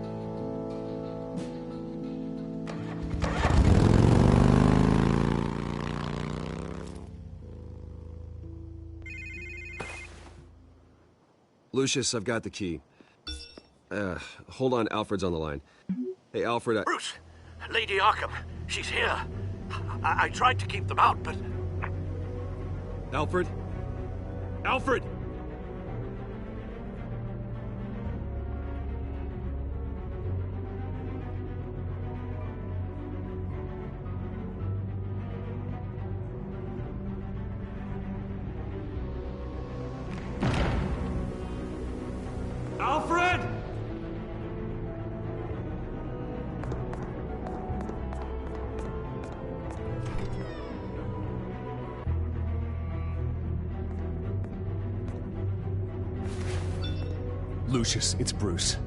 Lucius, I've got the key. Hold on, Alfred's on the line. Hey, Alfred, Bruce! Lady Arkham, she's here. I tried to keep them out, but... Alfred? Alfred! Alfred! Lucius, it's Bruce.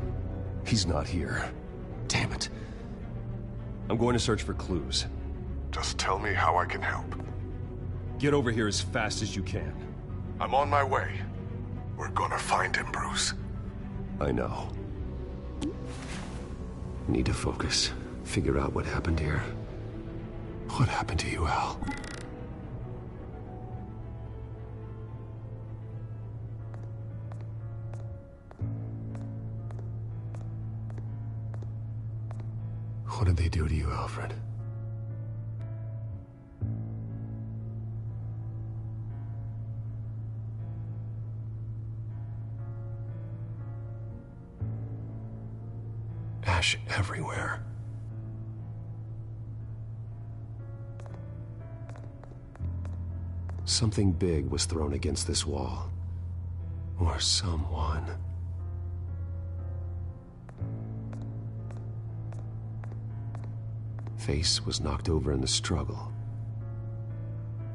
He's not here. Damn it. I'm going to search for clues. Just tell me how I can help. Get over here as fast as you can. I'm on my way. We're gonna find him, Bruce. I know. Need to focus. Figure out what happened here. What happened to you, Al? What did they do to you, Alfred? Ash everywhere. Something big was thrown against this wall. Or someone. Face was knocked over in the struggle.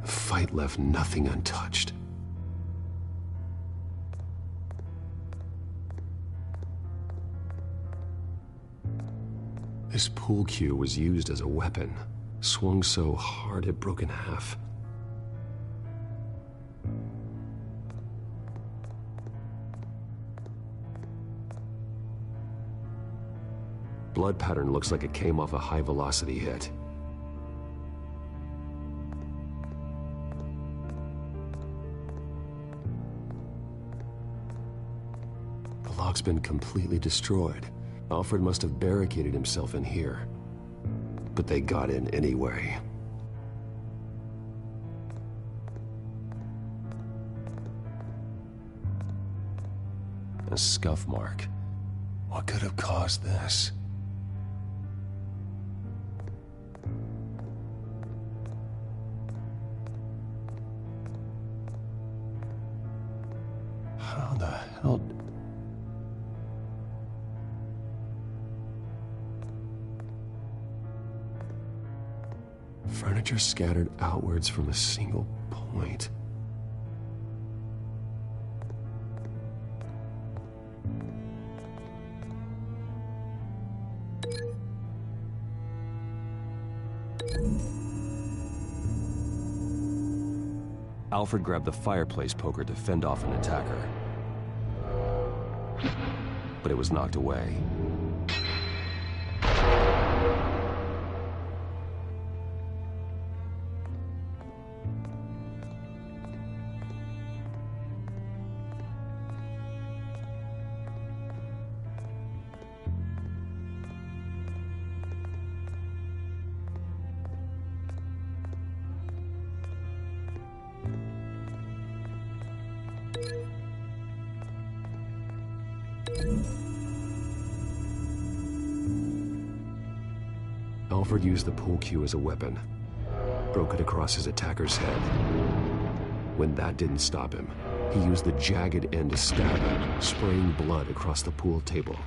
The fight left nothing untouched. This pool cue was used as a weapon, swung so hard it broke in half. Blood pattern looks like it came off a high-velocity hit. The lock's been completely destroyed. Alfred must have barricaded himself in here. But they got in anyway. A scuff mark. What could have caused this? How the hell... Furniture scattered outwards from a single point. Alfred grabbed the fireplace poker to fend off an attacker. But it was knocked away. Alfred used the pool cue as a weapon, broke it across his attacker's head. When that didn't stop him, he used the jagged end to stab him, spraying blood across the pool table.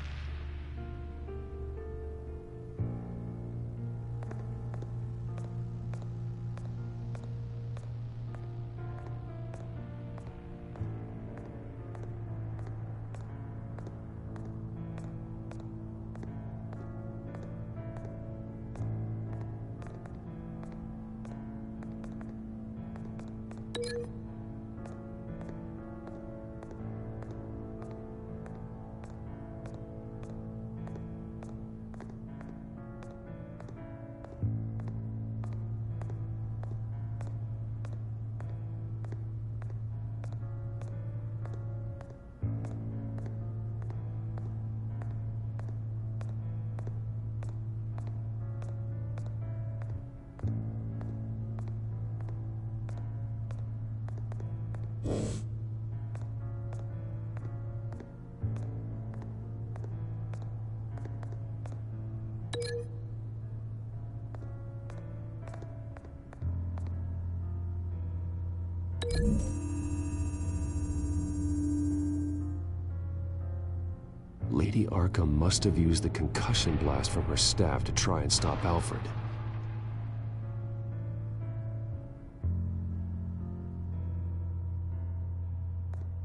Lady Arkham must have used the concussion blast from her staff to try and stop Alfred.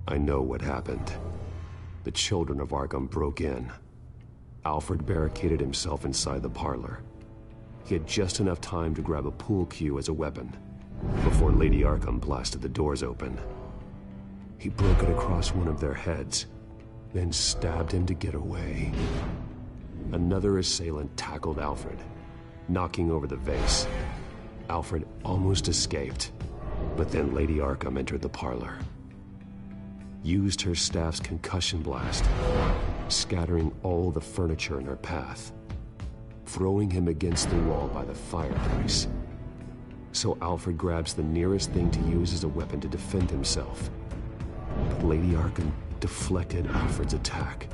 I know what happened. The children of Arkham broke in. Alfred barricaded himself inside the parlor. He had just enough time to grab a pool cue as a weapon before Lady Arkham blasted the doors open. He broke it across one of their heads, then stabbed him to get away. Another assailant tackled Alfred, knocking over the vase. Alfred almost escaped, but then Lady Arkham entered the parlor, used her staff's concussion blast, scattering all the furniture in her path, throwing him against the wall by the fireplace. So Alfred grabs the nearest thing to use as a weapon to defend himself. But Lady Arkham deflected Alfred's attack,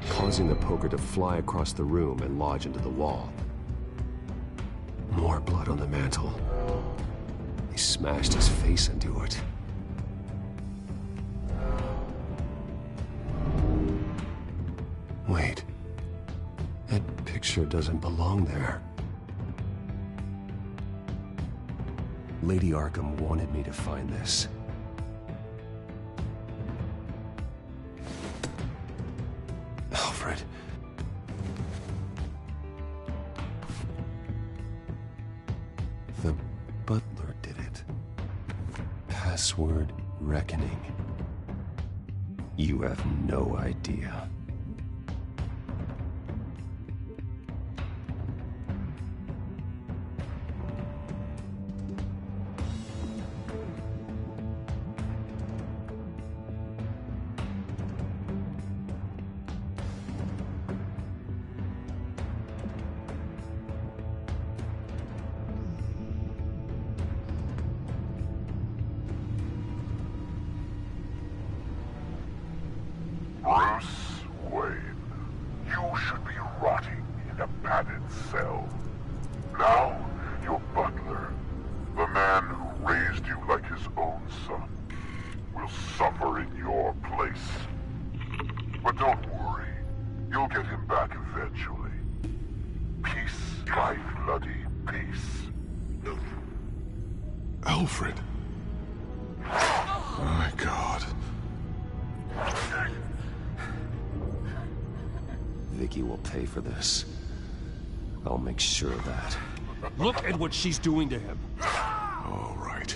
causing the poker to fly across the room and lodge into the wall. More blood on the mantel. He smashed his face into it. Wait. That picture doesn't belong there. Lady Arkham wanted me to find this. Alfred. The butler did it. Password reckoning. You have no idea. Bruce Wayne, you should be rotting in a padded cell. Now, your butler, the man who raised you like his own son, will suffer in your place. But don't worry, you'll get him back eventually. Peace by bloody peace. Alfred. Oh my God. Vicky will pay for this. I'll make sure of that. Look at what she's doing to him. All right.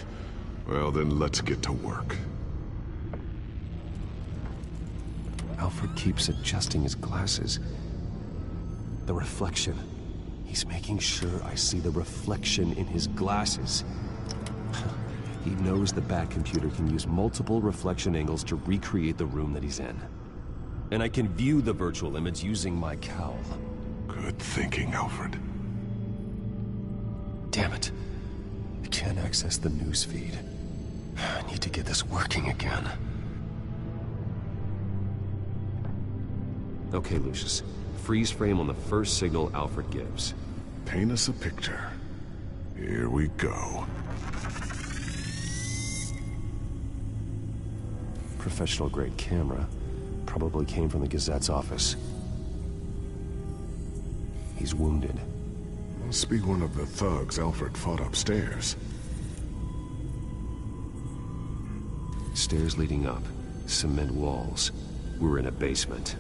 Well, then let's get to work. Alfred keeps adjusting his glasses. The reflection. He's making sure I see the reflection in his glasses. He knows the Bat-computer can use multiple reflection angles to recreate the room that he's in. And I can view the virtual image using my cowl. Good thinking, Alfred. Damn it. I can't access the news feed. I need to get this working again. Okay, Lucius. Freeze frame on the first signal Alfred gives. Paint us a picture. Here we go. Professional-grade camera. Probably came from the Gazette's office. He's wounded. Must be one of the thugs Alfred fought upstairs. Stairs leading up. Cement walls. We're in a basement.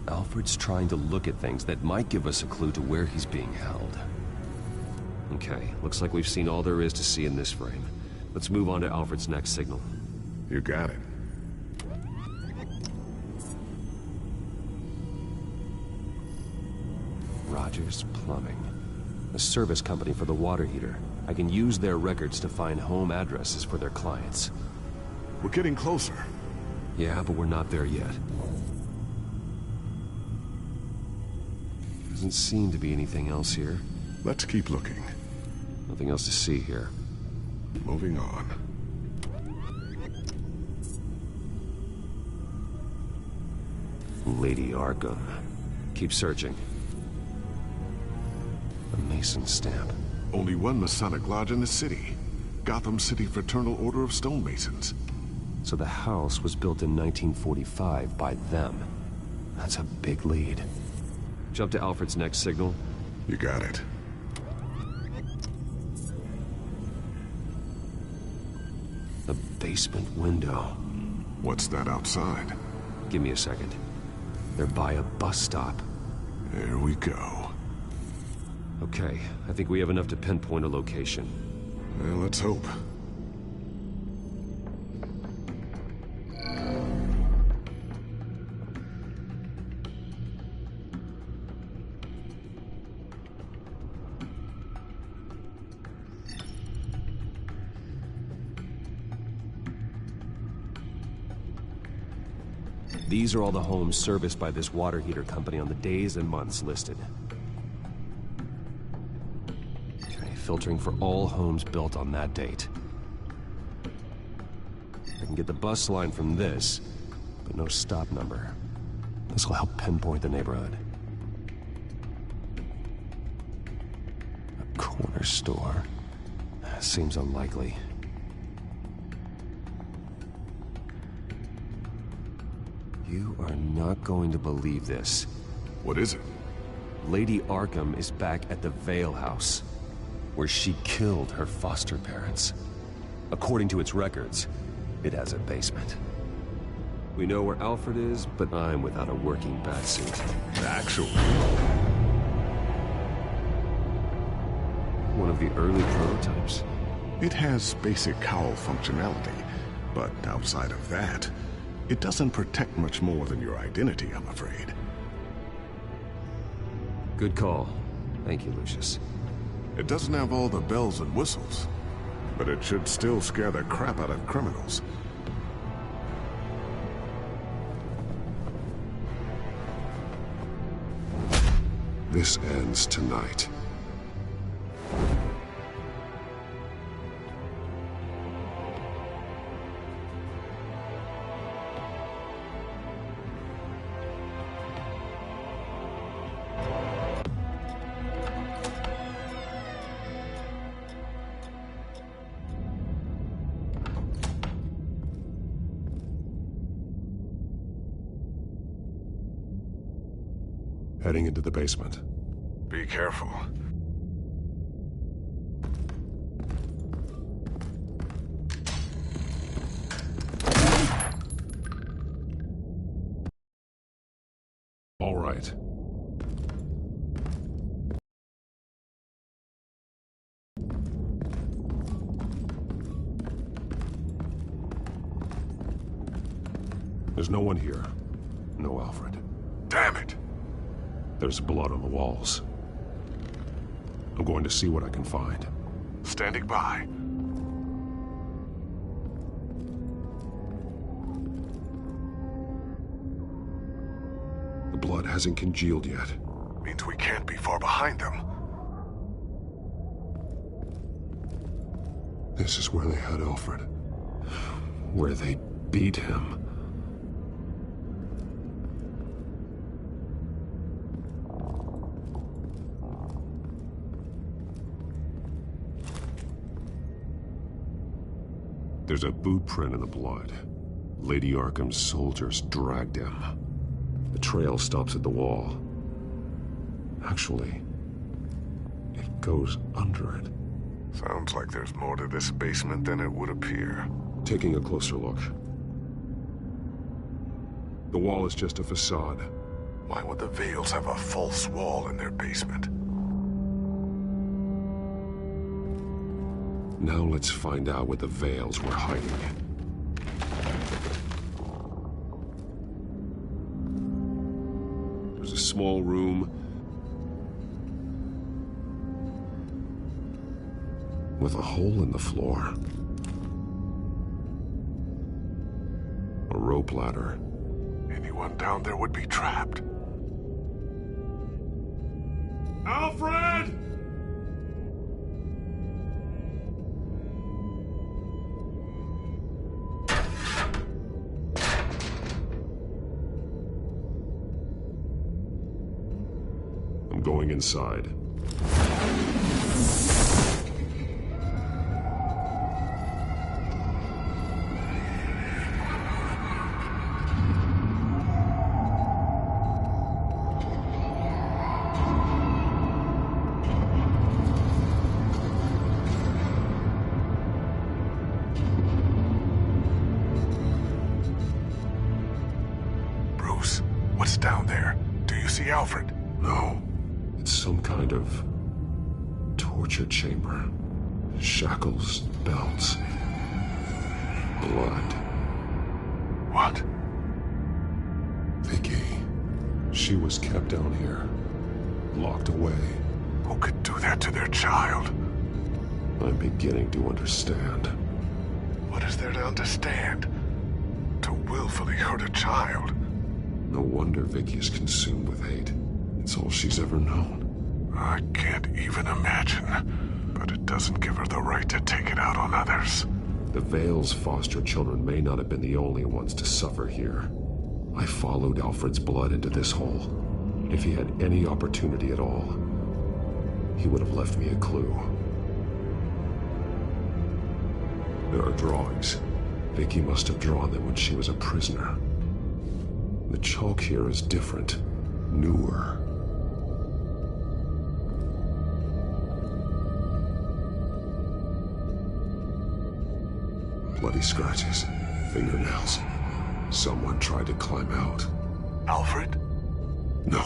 Alfred's trying to look at things that might give us a clue to where he's being held. Okay, looks like we've seen all there is to see in this frame. Let's move on to Alfred's next signal. You got it. Rogers Plumbing. A service company for the water heater. I can use their records to find home addresses for their clients. We're getting closer. Yeah, but we're not there yet. Doesn't seem to be anything else here. Let's keep looking. Nothing else to see here. Moving on. Lady Arkham. Keep searching. A Mason stamp. Only one Masonic lodge in the city. Gotham City Fraternal Order of Stonemasons. So the house was built in 1945 by them. That's a big lead. Jump to Alfred's next signal. You got it. The basement window. What's that outside? Give me a second. They're by a bus stop. There we go. Okay, I think we have enough to pinpoint a location. Well, let's hope. These are all the homes serviced by this water heater company on the days and months listed. Okay, filtering for all homes built on that date. I can get the bus line from this, but no stop number. This will help pinpoint the neighborhood. A corner store. Seems unlikely. You are not going to believe this. What is it? Lady Arkham is back at the Vale House, where she killed her foster parents. According to its records, it has a basement. We know where Alfred is, but I'm without a working batsuit. Actually. One of the early prototypes. It has basic cowl functionality, but outside of that, it doesn't protect much more than your identity, I'm afraid. Good call. Thank you, Lucius. It doesn't have all the bells and whistles, but it should still scare the crap out of criminals. This ends tonight. Heading into the basement. Be careful. All right. There's no one here. No Alfred. Damn it! There's blood on the walls. I'm going to see what I can find. Standing by. The blood hasn't congealed yet. Means we can't be far behind them. This is where they had Alfred. Where they beat him. There's a boot print in the blood. Lady Arkham's soldiers dragged him. The trail stops at the wall. Actually, it goes under it. Sounds like there's more to this basement than it would appear. Taking a closer look. The wall is just a facade. Why would the Vales have a false wall in their basement? Now let's find out what the Vales were hiding. There's a small room with a hole in the floor. A rope ladder. Anyone down there would be trapped. Alfred! I'm going inside. Bruce, what's down there? Do you see Alfred? No. It's some kind of torture chamber. Shackles, belts, blood. What? Vicky. She was kept down here, locked away. Who could do that to their child? I'm beginning to understand. What is there to understand? To willfully hurt a child? No wonder Vicky is consumed with hate. It's all she's ever known. I can't even imagine. But it doesn't give her the right to take it out on others. The Vale's foster children may not have been the only ones to suffer here. I followed Alfred's blood into this hole. If he had any opportunity at all, he would have left me a clue. There are drawings. Vicky must have drawn them when she was a prisoner. The chalk here is different, newer. Bloody scratches, fingernails. Someone tried to climb out. Alfred? No.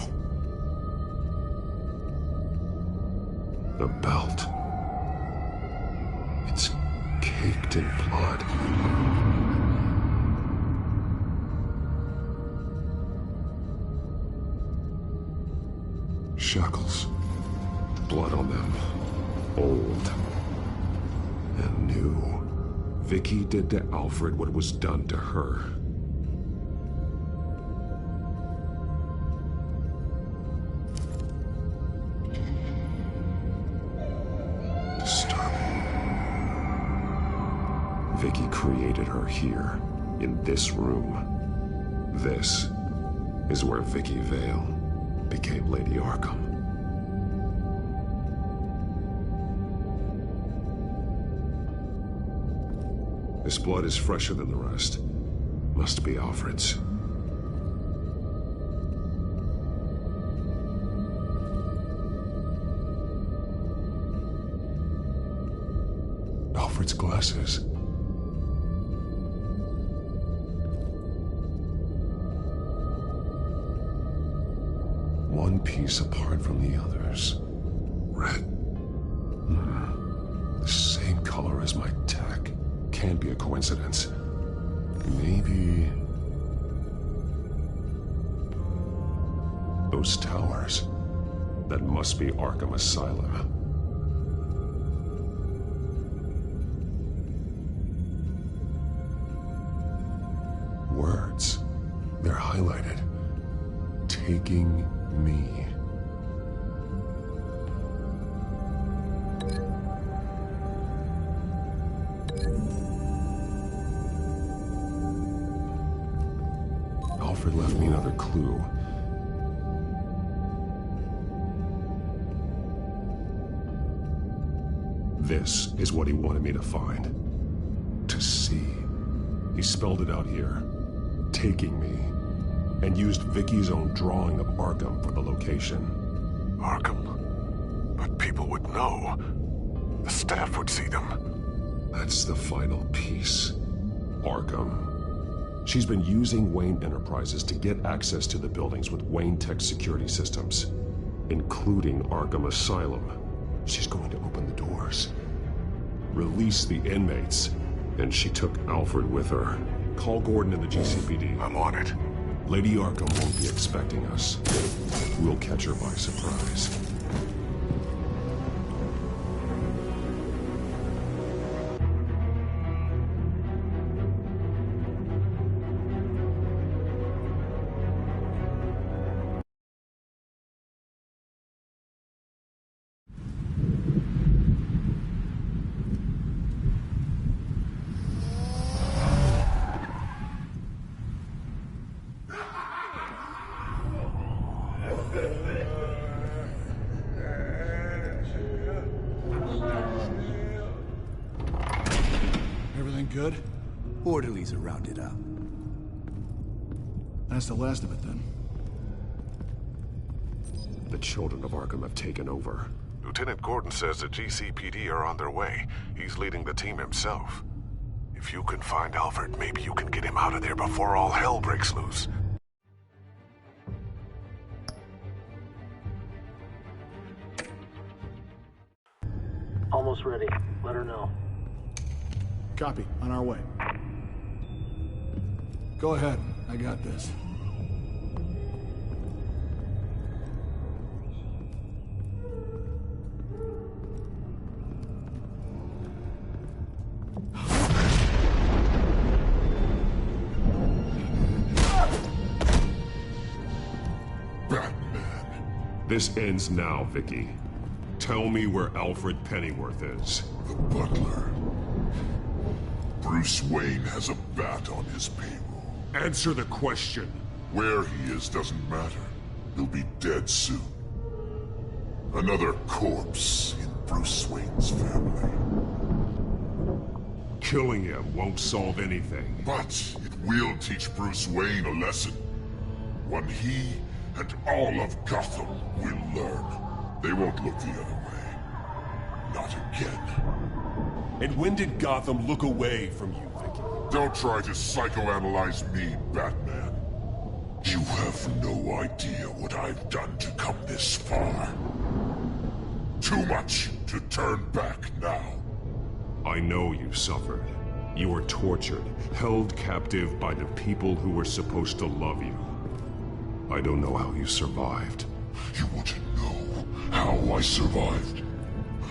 The belt. It's caked in blood. Shackles. Blood on them. Old. And new. Vicky did to Alfred what was done to her. Disturbing. Vicky created her here, in this room. This is where Vicky Vale became Lady Arkham. This blood is fresher than the rest. Must be Alfred's. Alfred's glasses. One piece apart from the others. Red. The same color as my tech. Can't be a coincidence. Maybe... those towers. That must be Arkham Asylum. Words. They're highlighted. Taking me. Alfred left me another clue. This is what he wanted me to find. To see. He spelled it out here. Taking me. And used Vicky's own drawing of Arkham for the location. Arkham? But people would know. The staff would see them. That's the final piece. Arkham. She's been using Wayne Enterprises to get access to the buildings with Wayne Tech security systems, including Arkham Asylum. She's going to open the doors, release the inmates, and she took Alfred with her. Call Gordon in the GCPD. I'm on it. Lady Arkham won't be expecting us. We'll catch her by surprise. Everything good? Orderlies are rounded up. That's the last of it, then. The children of Arkham have taken over. Lieutenant Gordon says the GCPD are on their way. He's leading the team himself. If you can find Alfred, maybe you can get him out of there before all hell breaks loose. Almost ready. Let her know. Copy. On our way. Go ahead. I got this. This ends now, Vicky. Tell me where Alfred Pennyworth is. The butler. Bruce Wayne has a bat on his payroll. Answer the question. Where he is doesn't matter. He'll be dead soon. Another corpse in Bruce Wayne's family. Killing him won't solve anything. But it will teach Bruce Wayne a lesson. One he and all of Gotham will learn. They won't look the other way. Not again. And when did Gotham look away from you, Vicky? Don't try to psychoanalyze me, Batman. You have no idea what I've done to come this far. Too much to turn back now. I know you suffered. You were tortured, held captive by the people who were supposed to love you. I don't know how you survived. You want to know how I survived?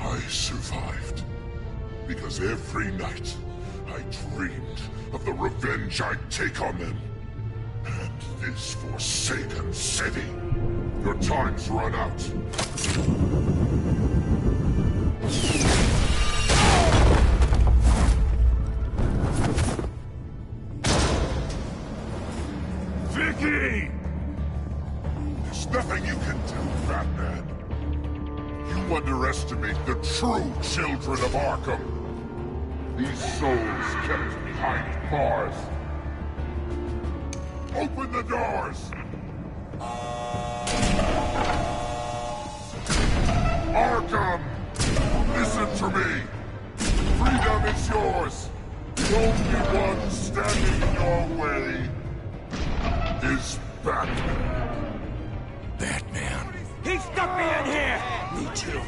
I survived because every night I dreamed of the revenge I'd take on them. And this forsaken city. Your time's run out. Vicky! There's nothing you can do, Batman. You underestimate the true children of Arkham. These souls kept behind bars. Open the doors! Arkham! Listen to me! Freedom is yours! The only one standing in your way is Batman. Batman. He stuck me in here! Me too.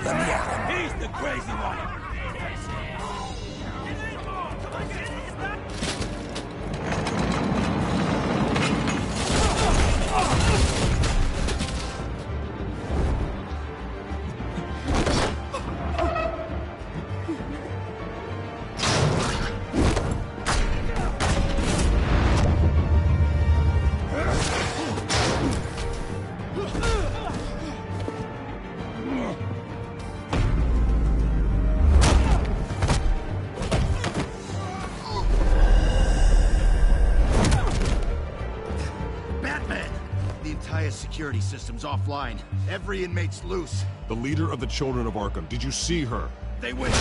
Let me at him. He's the crazy one. Security system's offline. Every inmate's loose. The leader of the Children of Arkham. Did you see her? They went.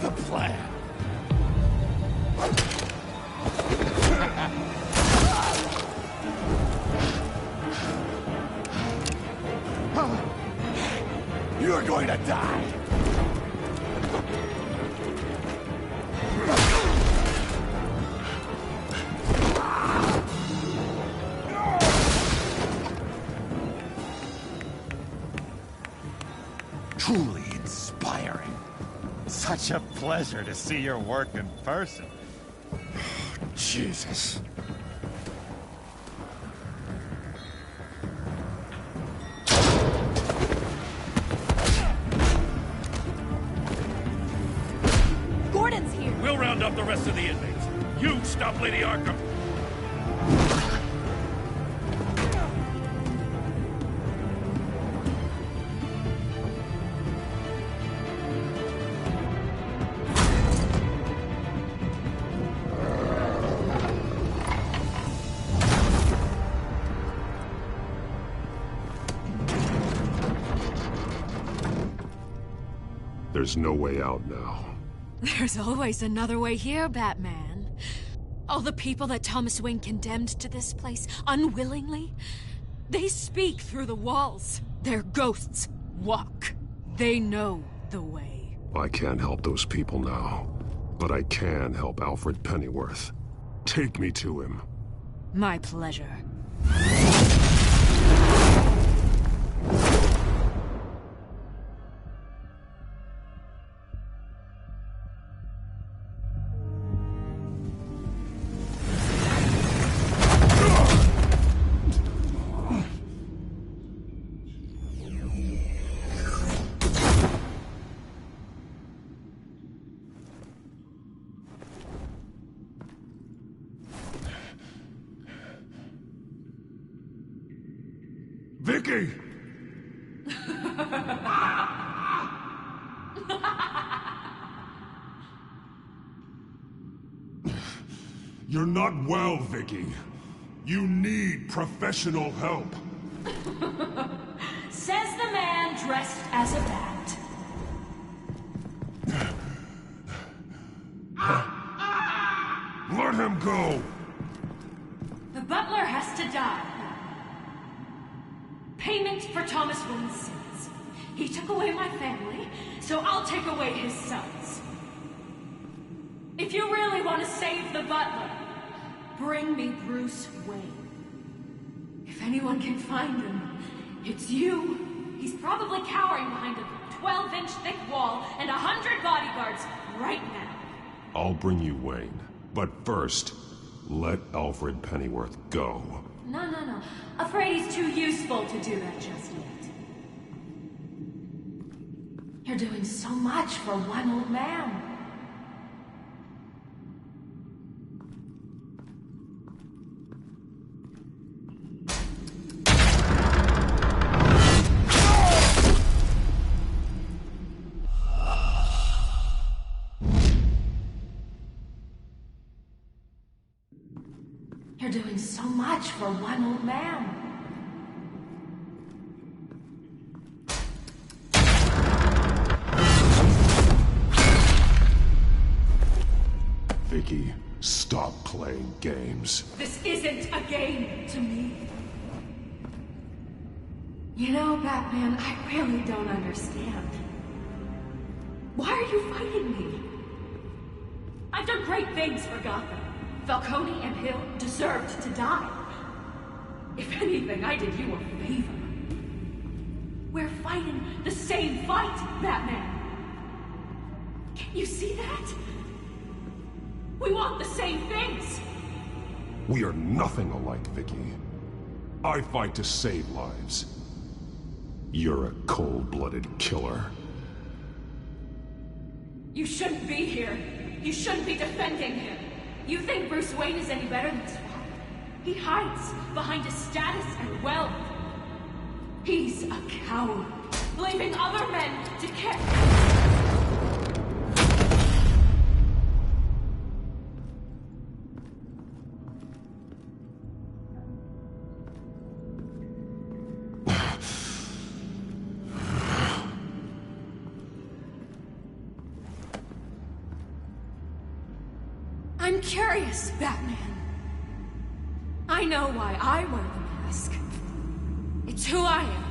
the plan. You're going to die. Truly inspiring. Such a pleasure to see your work in person. Jesus. Gordon's here. We'll round up the rest of the inmates. You stop Lady Arkham. There's no way out now. There's always another way here, Batman. All the people that Thomas Wayne condemned to this place unwillingly, they speak through the walls. Their ghosts walk. They know the way. I can't help those people now, but I can help Alfred Pennyworth. Take me to him. My pleasure. Vicky! You're not well, Vicky. You need professional help. Says the man dressed as a bat. Let him go! The butler has to die. Payment for Thomas Wayne's sins. He took away my family, so I'll take away his sons. If you really want to save the butler, bring me Bruce Wayne. If anyone can find him, it's you. He's probably cowering behind a 12-inch thick wall and 100 bodyguards right now. I'll bring you Wayne. But first, let Alfred Pennyworth go. No. Afraid he's too useful to do that just yet. You're doing so much for one old man. You're doing so much for one old man. Vicky, stop playing games. This isn't a game to me. You know, Batman, I really don't understand. Why are you fighting me? I've done great things for Gotham. Falcone and Hill deserved to die. If anything, I did you a favor. We're fighting the same fight, Batman. Can you see that? We want the same things. We are nothing alike, Vicky. I fight to save lives. You're a cold-blooded killer. You shouldn't be here. You shouldn't be defending him. You think Bruce Wayne is any better than Swamp? He hides behind his status and wealth. He's a coward, leaving other men to care. I'm curious, Batman. I know why I wear the mask. It's who I am.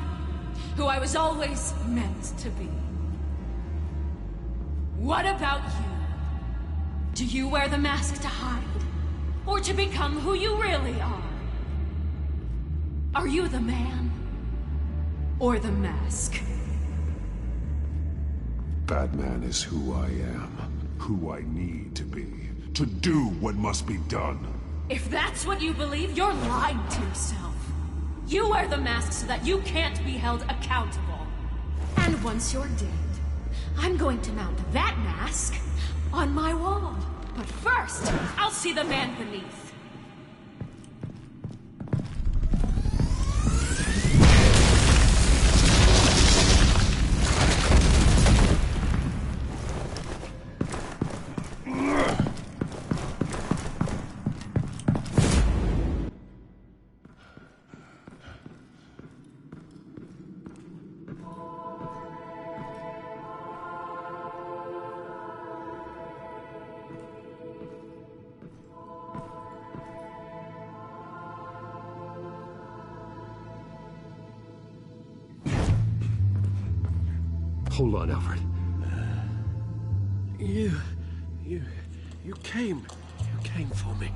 Who I was always meant to be. What about you? Do you wear the mask to hide? Or to become who you really are? Are you the man? Or the mask? Batman is who I am. Who I need to be. To do what must be done. If that's what you believe, you're lying to yourself. You wear the mask so that you can't be held accountable. And once you're dead, I'm going to mount that mask on my wall. But first, I'll see the man beneath. Hold on, Alfred. You came for me.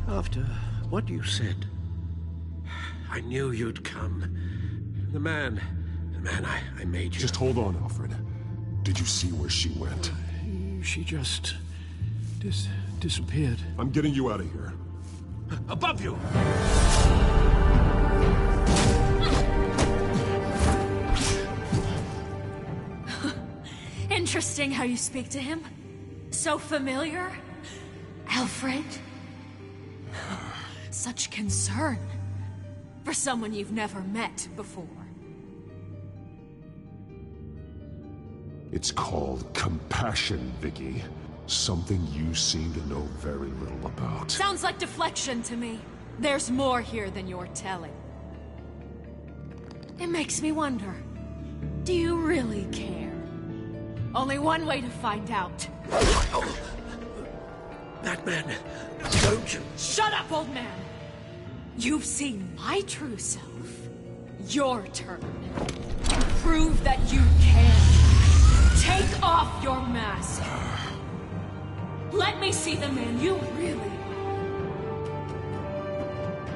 After what you said, I knew you'd come. The man I made you. Just hold on, Alfred. Did you see where she went? She just disappeared. I'm getting you out of here. Above you! Interesting how you speak to him. So familiar. Alfred. Such concern for someone you've never met before. It's called compassion, Vicky. Something you seem to know very little about. Sounds like deflection to me. There's more here than you're telling. It makes me wonder, do you really care? Only one way to find out. Batman, don't you... Shut up, old man! You've seen my true self. Your turn. Prove that you can. Take off your mask. Let me see the man you really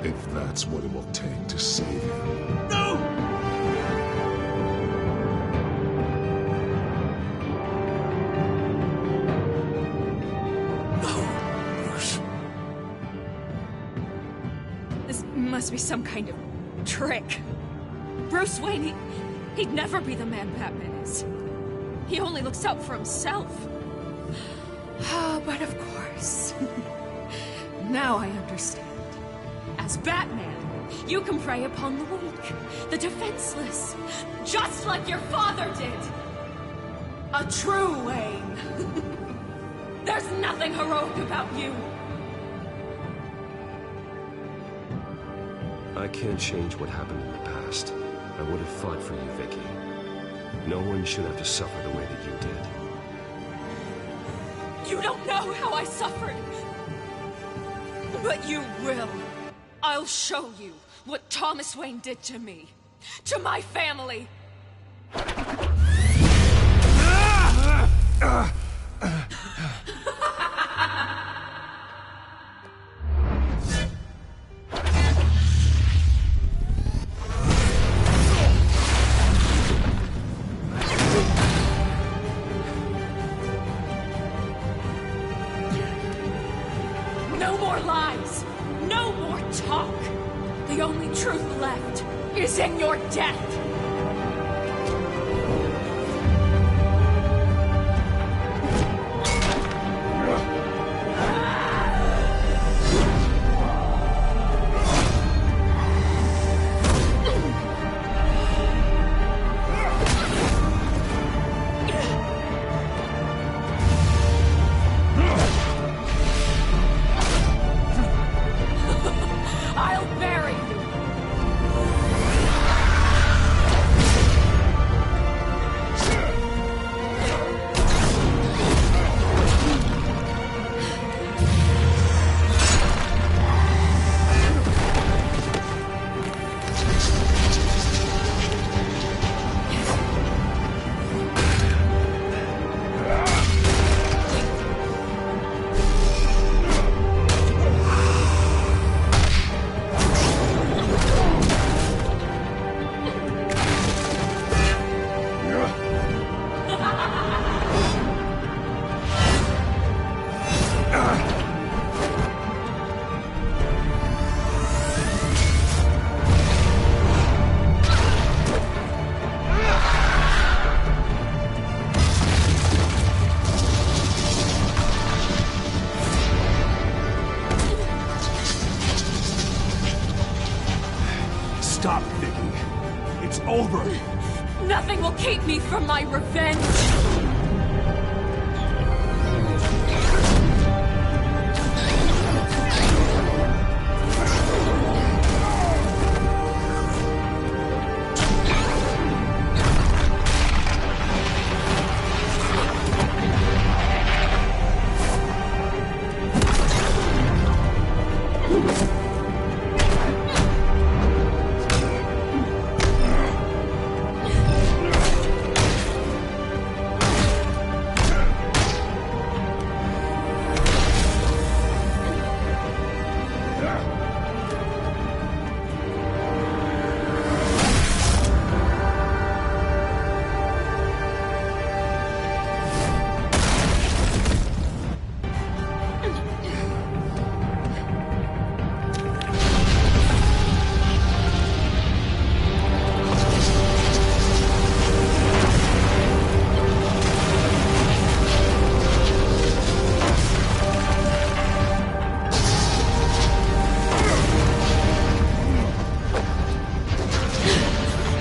are. If that's what it will take to save you. No! Must be some kind of trick. Bruce Wayne, he'd never be the man Batman is. He only looks out for himself. But of course. Now I understand. As Batman, you can prey upon the weak, the defenseless, just like your father did. A true Wayne. There's nothing heroic about you. I can't change what happened in the past. I would have fought for you, Vicky. No one should have to suffer the way that you did. You don't know how I suffered. But you will. I'll show you what Thomas Wayne did to me. To my family. No more lies! No more talk! The only truth left is in your death! I'll bury you! keep me from my revenge!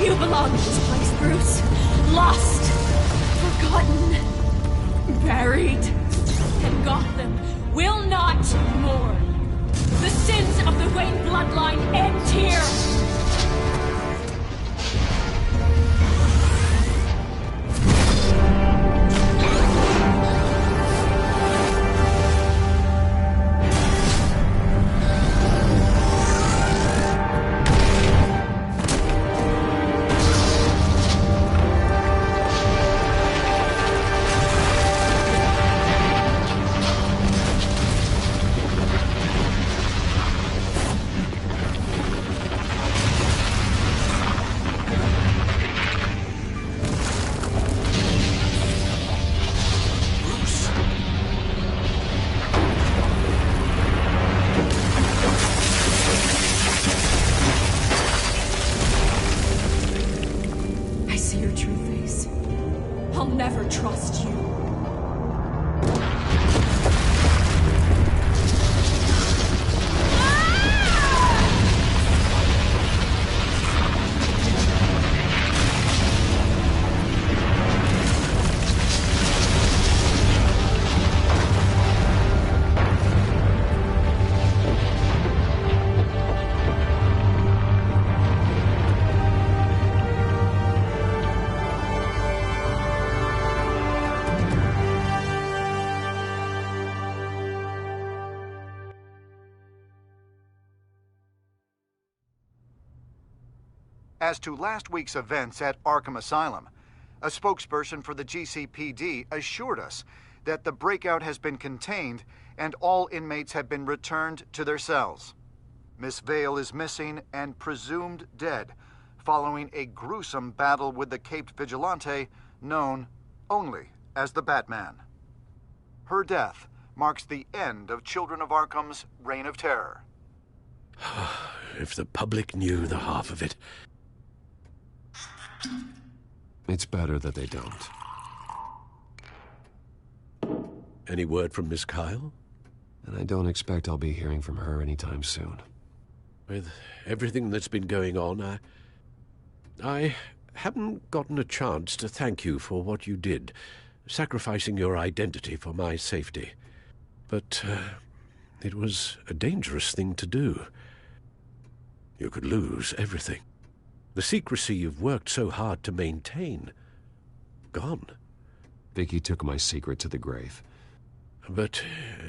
You belong in this place, Bruce. Lost, forgotten, buried. And Gotham will not mourn. The sins of the Wayne bloodline end here. I'll never trust you. As to last week's events at Arkham Asylum, a spokesperson for the GCPD assured us that the breakout has been contained and all inmates have been returned to their cells. Miss Vale is missing and presumed dead following a gruesome battle with the caped vigilante known only as the Batman. Her death marks the end of Children of Arkham's reign of terror. If the public knew the half of it. It's better that they don't. Any word from Miss Kyle? And I don't expect I'll be hearing from her anytime soon. With everything that's been going on, I haven't gotten a chance to thank you for what you did, sacrificing your identity for my safety. But it was a dangerous thing to do. You could lose everything. The secrecy you've worked so hard to maintain. Gone. Vicky took my secret to the grave. But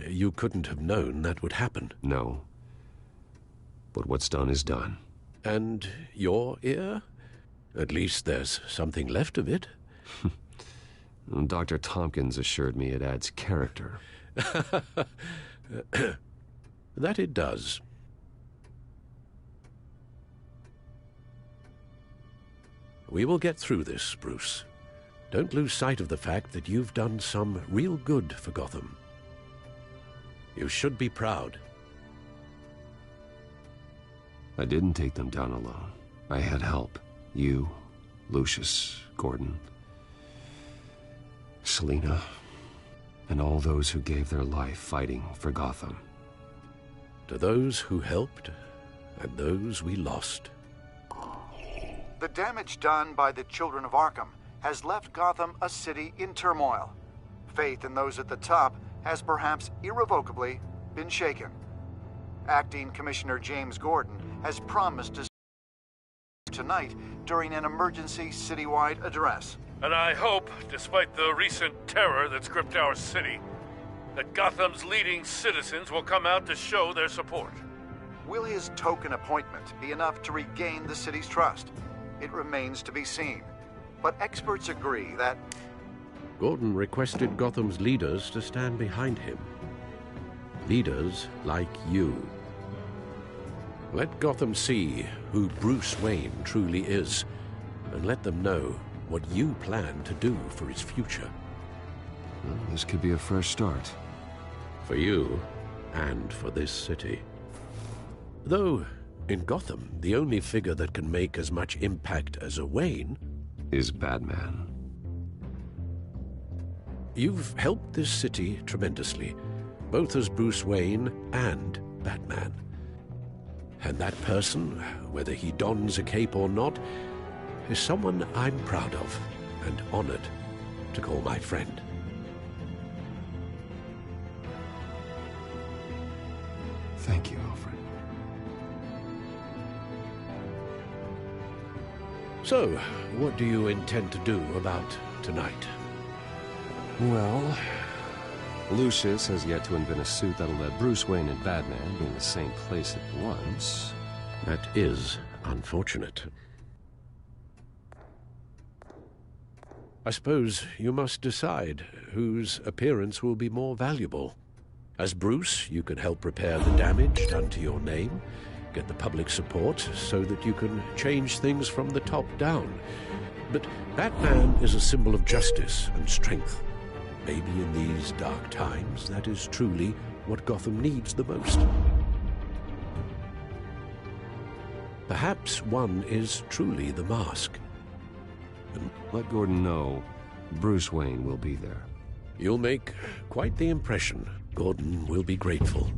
you couldn't have known that would happen. No. But what's done is done. And your ear? At least there's something left of it. Dr. Tompkins assured me it adds character. That it does. We will get through this, Bruce. Don't lose sight of the fact that you've done some real good for Gotham. You should be proud. I didn't take them down alone. I had help. You, Lucius, Gordon, Selina, and all those who gave their life fighting for Gotham. To those who helped, and those we lost. The damage done by the Children of Arkham has left Gotham a city in turmoil. Faith in those at the top has perhaps irrevocably been shaken. Acting Commissioner James Gordon has promised to tonight during an emergency citywide address. And I hope, despite the recent terror that's gripped our city, that Gotham's leading citizens will come out to show their support. Will his token appointment be enough to regain the city's trust? It remains to be seen. But experts agree that Gordon requested Gotham's leaders to stand behind him. Leaders like you. Let Gotham see who Bruce Wayne truly is, and let them know what you plan to do for his future. Well, this could be a fresh start. For you, and for this city. Though, in Gotham, the only figure that can make as much impact as a Wayne is Batman. You've helped this city tremendously, both as Bruce Wayne and Batman. And that person, whether he dons a cape or not, is someone I'm proud of and honored to call my friend. Thank you, Alfred. So, what do you intend to do about tonight? Well, Lucius has yet to invent a suit that'll let Bruce Wayne and Batman be in the same place at once. That is unfortunate. I suppose you must decide whose appearance will be more valuable. As Bruce, you can help repair the damage done to your name, get the public support so that you can change things from the top down. But Batman is a symbol of justice and strength. Maybe in these dark times, that is truly what Gotham needs the most. Perhaps one is truly the mask. And let Gordon know Bruce Wayne will be there. You'll make quite the impression. Gordon will be grateful.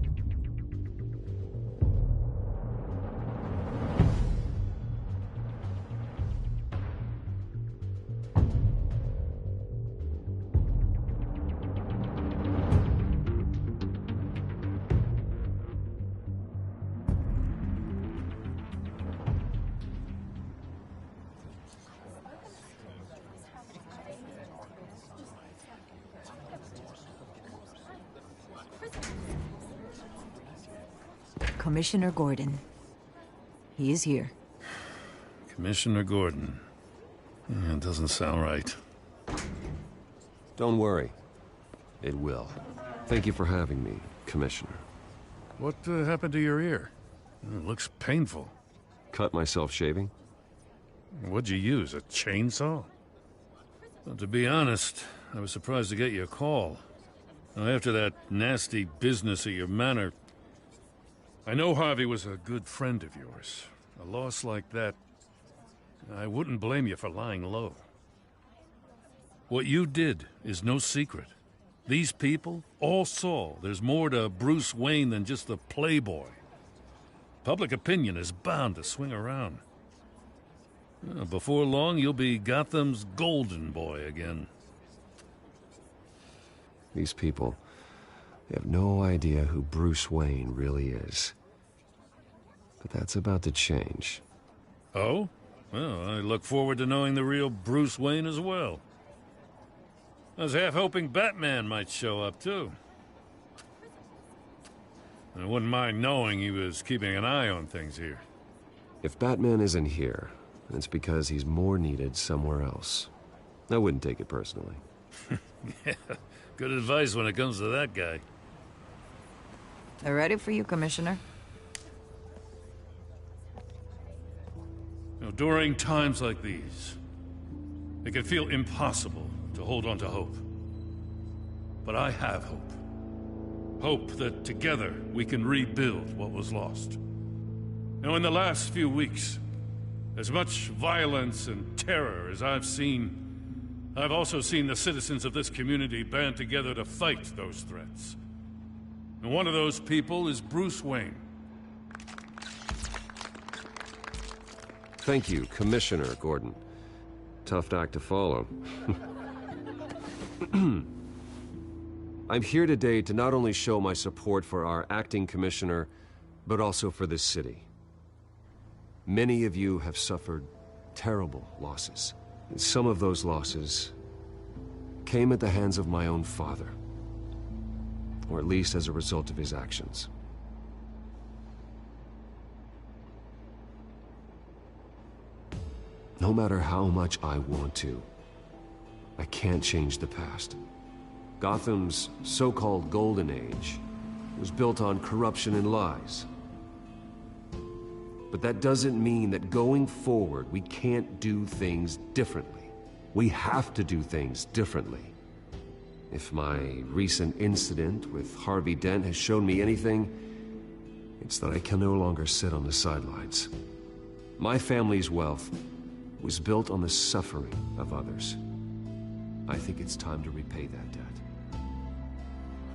Commissioner Gordon. He is here. Commissioner Gordon. It doesn't sound right. Don't worry. It will. Thank you for having me, Commissioner. What happened to your ear? It looks painful. Cut myself shaving? What'd you use, a chainsaw? Well, to be honest, I was surprised to get your call. Now, after that nasty business at your manor, I know Harvey was a good friend of yours. A loss like that, I wouldn't blame you for lying low. What you did is no secret. These people all saw there's more to Bruce Wayne than just the playboy. Public opinion is bound to swing around. Before long, you'll be Gotham's golden boy again. These people, they have no idea who Bruce Wayne really is. But that's about to change. Oh? Well, I look forward to knowing the real Bruce Wayne as well. I was half hoping Batman might show up, too. I wouldn't mind knowing he was keeping an eye on things here. If Batman isn't here, it's because he's more needed somewhere else. I wouldn't take it personally. Yeah, good advice when it comes to that guy. They're ready for you, Commissioner. You know, during times like these, it can feel impossible to hold on to hope. But I have hope. Hope that together we can rebuild what was lost. Now, in the last few weeks, as much violence and terror as I've seen, I've also seen the citizens of this community band together to fight those threats. And one of those people is Bruce Wayne. Thank you, Commissioner Gordon. Tough act to follow. I'm here today to not only show my support for our acting commissioner, but also for this city. Many of you have suffered terrible losses. Some of those losses came at the hands of my own father, or at least as a result of his actions. No matter how much I want to, I can't change the past. Gotham's so-called Golden Age was built on corruption and lies. But that doesn't mean that going forward, we can't do things differently. We have to do things differently. If my recent incident with Harvey Dent has shown me anything, it's that I can no longer sit on the sidelines. My family's wealth was built on the suffering of others. I think it's time to repay that debt.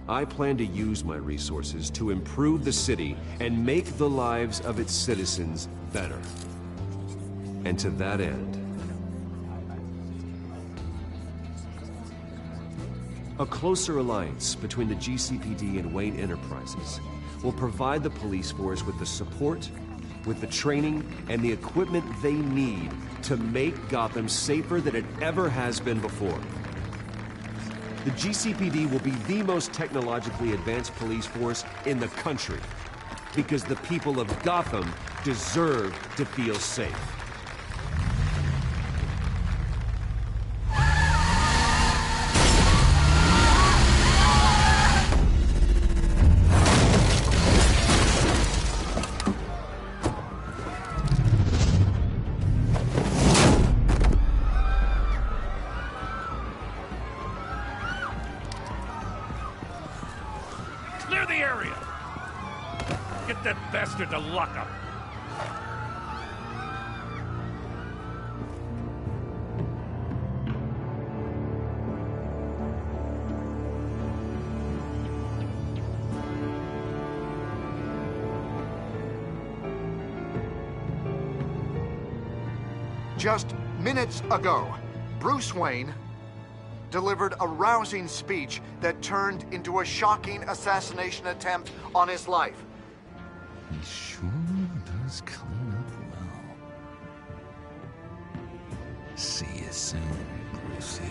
I plan to use my resources to improve the city and make the lives of its citizens better. And to that end, a closer alliance between the GCPD and Wayne Enterprises will provide the police force with the support, with the training, and the equipment they need to make Gotham safer than it ever has been before. The GCPD will be the most technologically advanced police force in the country, because the people of Gotham deserve to feel safe. Clear the area! Get that bastard to lock up! Just minutes ago, Bruce Wayne delivered a rousing speech that turned into a shocking assassination attempt on his life. He sure does clean up well. See you soon, Brucey.